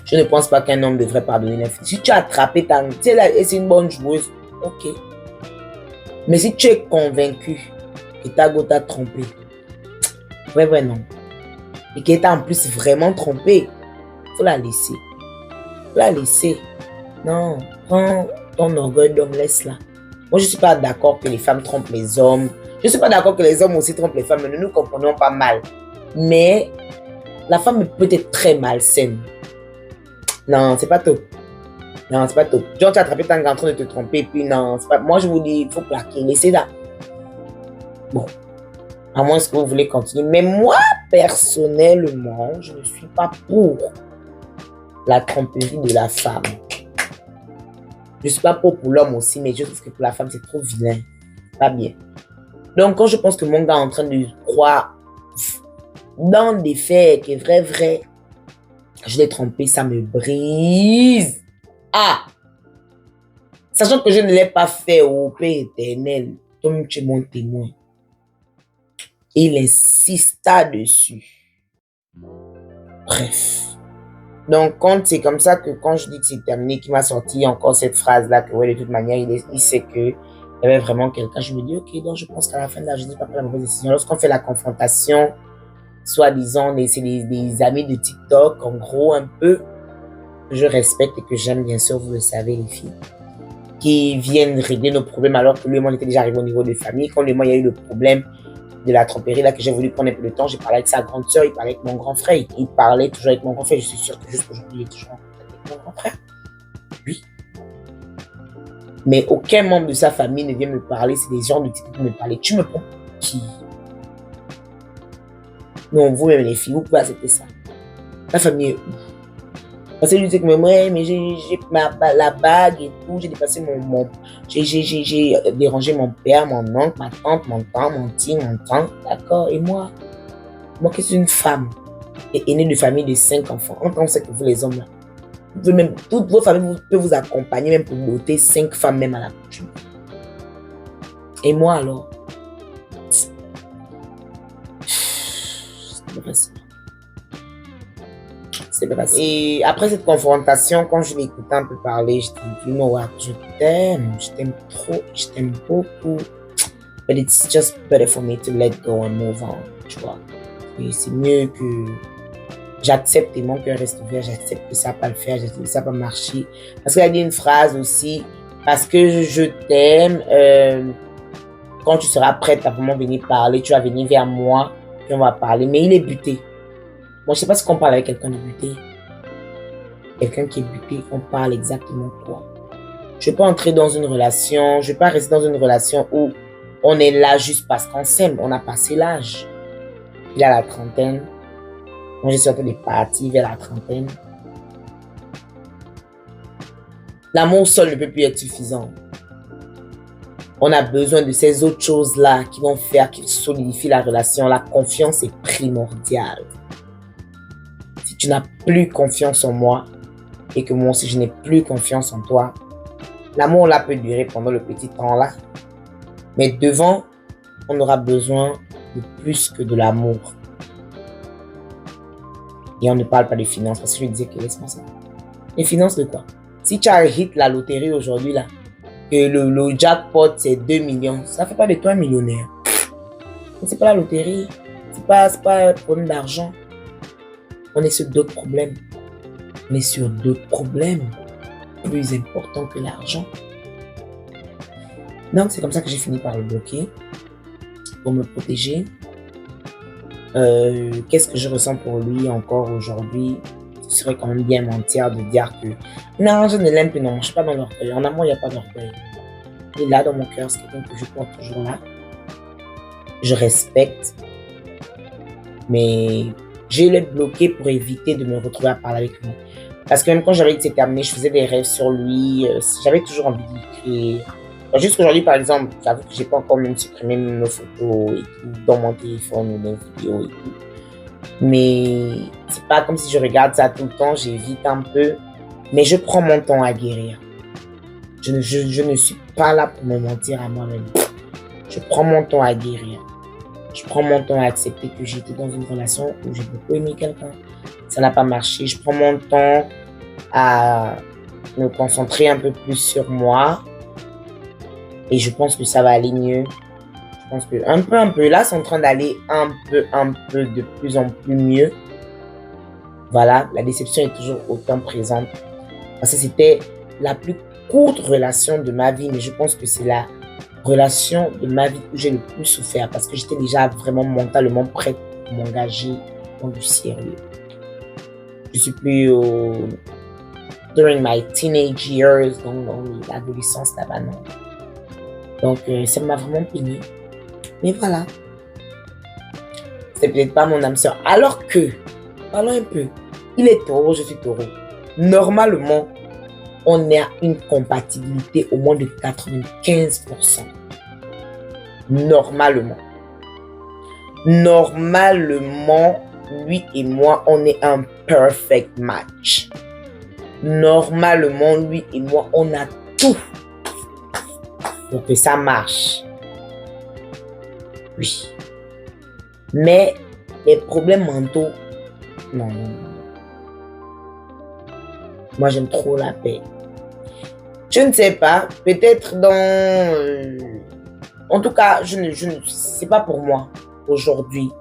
[SPEAKER 1] Je ne pense pas qu'un homme devrait pardonner l'infidélité. Si tu as attrapé ta... Tu sais là, et c'est une bonne joueuse, ok. Mais si tu es convaincu que ta go t'a trompé, ouais, non. Et qu'elle t'a en plus vraiment trompé, faut la laisser. Faut la laisser. Non, prends ton orgueil d'homme, laisse-la. Moi, je ne suis pas d'accord que les femmes trompent les hommes. Je ne suis pas d'accord que les hommes aussi trompent les femmes. Nous nous comprenons pas mal. Mais la femme peut être très malsaine. Non, c'est pas top. Non, c'est pas top. Genre, tu as attrapé ta en train de te tromper, puis non, c'est pas... Moi, je vous dis, il faut plaquer, laissez là. Bon, à moins que vous voulez continuer. Mais moi, personnellement, je ne suis pas pour la tromperie de la femme. Je ne suis pas pour l'homme aussi, mais je trouve que pour la femme, c'est trop vilain. Pas bien. Donc, quand je pense que mon gars est en train de croire dans des faits que vrai, je l'ai trompé, ça me brise. Ah! Sachant que je ne l'ai pas fait au Père éternel, toi-même tu es mon témoin. Et il insista dessus. Bref. Donc, quand c'est comme ça que quand je dis que c'est terminé, qu'il m'a sorti encore cette phrase-là, que ouais, de toute manière, il sait qu'il y avait vraiment quelqu'un, je me dis, ok, donc je pense qu'à la fin de la journée, je n'ai pas pris la mauvaise décision. Lorsqu'on fait la confrontation, soi-disant, c'est des amis de TikTok, en gros, un peu, je respecte et que j'aime, bien sûr, vous le savez, les filles, qui viennent régler nos problèmes alors que lui et moi, on était déjà arrivés au niveau de famille. Quand lui et moi, il y a eu le problème de la tromperie, là, que j'ai voulu prendre un peu de temps, j'ai parlé avec sa grande sœur, il parlait avec mon grand frère, il parlait toujours avec mon grand frère. Je suis sûr que jusqu'aujourd'hui, il est toujours en contact avec mon grand frère. Oui. Mais aucun membre de sa famille ne vient me parler, c'est des gens de TikTok qui me parlent. Tu me prends qui? Non, vous-même, les filles, vous pouvez accepter ça. La famille est où? Parce que lui dit que mais j'ai la bague et tout, j'ai dépassé j'ai dérangé mon père, mon oncle, ma tante, mon tante, d'accord. Et moi qui suis une femme et aînée de famille de 5 enfants, on sait que vous les hommes là, même, toutes vos familles peuvent vous accompagner même pour doter 5 femmes même à la coutume. Et moi alors, c'est pas facile. C'est pas facile. Et après cette confrontation, quand je l'écoutais un peu parler, je dis, you know what, je t'aime trop, je t'aime beaucoup. But it's just better for me to let go and move on, tu vois. Et c'est mieux que j'accepte et mon cœur reste ouvert, j'accepte que ça va pas le faire, j'accepte que ça va pas marcher. Parce qu'il a dit une phrase aussi, parce que je t'aime, quand tu seras prête à vraiment venir parler, tu vas venir vers moi, et on va parler. Mais il est buté. Moi, je sais pas si on parle avec quelqu'un de buté. Quelqu'un qui est buté, on parle exactement quoi? Je vais pas entrer dans une relation, je vais pas rester dans une relation où on est là juste parce qu'on s'aime. On a passé l'âge. Il a la trentaine. Moi, je suis en train de partir vers la trentaine. L'amour seul ne peut plus être suffisant. On a besoin de ces autres choses-là qui vont faire, qui solidifient la relation. La confiance est primordiale. Si tu n'as plus confiance en moi et que moi aussi je n'ai plus confiance en toi, l'amour là peut durer pendant le petit temps là. Mais devant, on aura besoin de plus que de l'amour. Et on ne parle pas de finances parce que je disais que laisse-moi ça. Les finances de quoi? Si tu as hit la loterie aujourd'hui là, que le jackpot c'est 2 millions, ça ne fait pas de toi un millionnaire. C'est pas la loterie, c'est pas un problème d'argent. On est sur d'autres problèmes. On est sur d'autres problèmes plus importants que l'argent. Donc, c'est comme ça que j'ai fini par le bloquer pour me protéger. Qu'est-ce que je ressens pour lui encore aujourd'hui? Ce serait quand même bien mentir de dire que non, je ne l'aime plus, non, je ne suis pas dans l'orgueil. En amour, il n'y a pas d'orgueil. Il est là dans mon cœur, c'est quelqu'un que je porte toujours là. Je respecte. Mais je l'ai bloqué pour éviter de me retrouver à parler avec lui. Parce que même quand j'avais été terminé, je faisais des rêves sur lui. J'avais toujours envie d'écrire. Jusqu'aujourd'hui, par exemple, j'avoue que j'ai pas encore même supprimé nos photos et tout dans mon téléphone ou nos vidéos et tout. Mais c'est pas comme si je regarde ça tout le temps, j'évite un peu. Mais je prends mon temps à guérir. Je ne suis pas là pour me mentir à moi-même. Je prends mon temps à guérir. Je prends mon temps à accepter que j'étais dans une relation où j'ai beaucoup aimé quelqu'un. Ça n'a pas marché. Je prends mon temps à me concentrer un peu plus sur moi. Et je pense que ça va aller mieux. Je pense que un peu, là, c'est en train d'aller un peu, de plus en plus mieux. Voilà, la déception est toujours autant présente. Parce que c'était la plus courte relation de ma vie, mais je pense que c'est la relation de ma vie où j'ai le plus souffert parce que j'étais déjà vraiment mentalement prête pour m'engager dans du sérieux. Je suis plus during my teenage years, donc dans l'adolescence là-bas, non. Donc, ça m'a vraiment peiné. Mais voilà. C'est peut-être pas mon âme sœur. Alors que, parlons un peu, il est taureau, je suis taureau. Normalement, on a une compatibilité au moins de 95%. Normalement. Normalement, lui et moi, on est un perfect match. Normalement, lui et moi, on a tout pour que ça marche. Oui. Mais les problèmes mentaux, non. Moi, j'aime trop la paix. Je ne sais pas, peut-être dans... en tout cas, c'est pas pour moi aujourd'hui.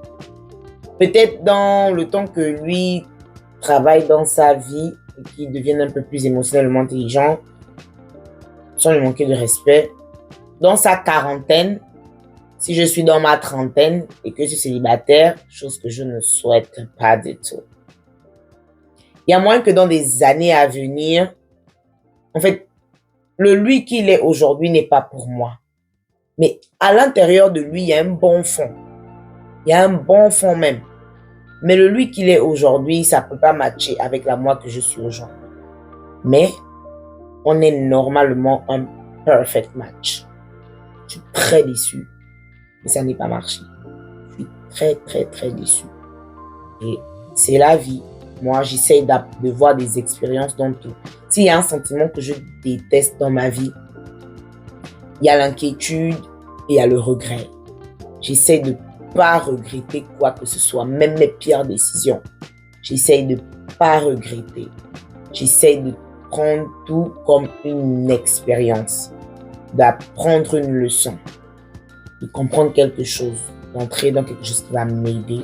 [SPEAKER 1] Peut-être dans le temps que lui travaille dans sa vie et qu'il devienne un peu plus émotionnellement intelligent, sans lui manquer de respect, dans sa quarantaine, si je suis dans ma trentaine et que je suis célibataire, chose que je ne souhaite pas du tout. Il y a moyen que dans des années à venir, en fait, le lui qu'il est aujourd'hui n'est pas pour moi. Mais à l'intérieur de lui, il y a un bon fond. Il y a un bon fond même. Mais le lui qu'il est aujourd'hui, ça ne peut pas matcher avec la moi que je suis aujourd'hui. Mais on est normalement un perfect match. Je suis très déçu. Mais ça n'est pas marché. Je suis très, très, très déçu. Et c'est la vie. Moi, j'essaie de voir des expériences dans tout. S'il y a un sentiment que je déteste dans ma vie, il y a l'inquiétude et il y a le regret. J'essaie de ne pas regretter quoi que ce soit, même mes pires décisions. J'essaie de ne pas regretter. J'essaie de prendre tout comme une expérience, d'apprendre une leçon, de comprendre quelque chose, d'entrer dans quelque chose qui va m'aider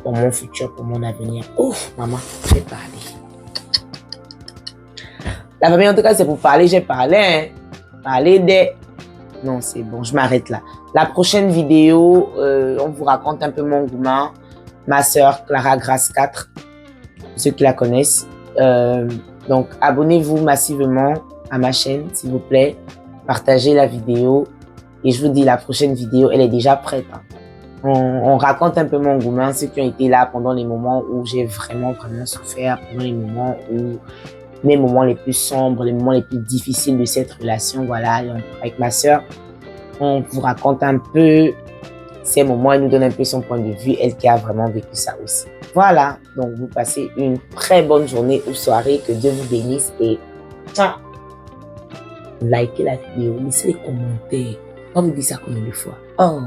[SPEAKER 1] pour mon futur, pour mon avenir. Ouf, maman, j'ai parlé. La famille, en tout cas, c'est pour parler, j'ai parlé. Hein. Parler des... Non, c'est bon, je m'arrête là. La prochaine vidéo, on vous raconte un peu mon engouement. Ma sœur, Clara Grace 4, ceux qui la connaissent. Donc, abonnez-vous massivement à ma chaîne, s'il vous plaît. Partagez la vidéo. Et je vous dis, la prochaine vidéo, elle est déjà prête. Hein. On raconte un peu mon engouement, ceux qui ont été là pendant les moments où j'ai vraiment souffert, pendant les moments où... les moments les plus sombres, les moments les plus difficiles de cette relation, voilà, avec ma sœur. On vous raconte un peu ces moments, elle nous donne un peu son point de vue, elle qui a vraiment vécu ça aussi. Voilà, donc vous passez une très bonne journée ou soirée, que Dieu vous bénisse et ciao. Likez la vidéo, laissez les commentaires. On vous dit ça combien de fois? Oh.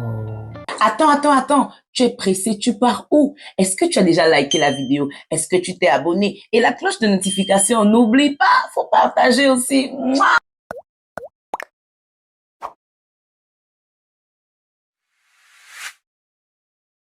[SPEAKER 1] Attends, tu es pressé, tu pars où? Est-ce que tu as déjà liké la vidéo? Est-ce que tu t'es abonné? Et la cloche de notification, n'oublie pas, faut partager aussi. Mouah.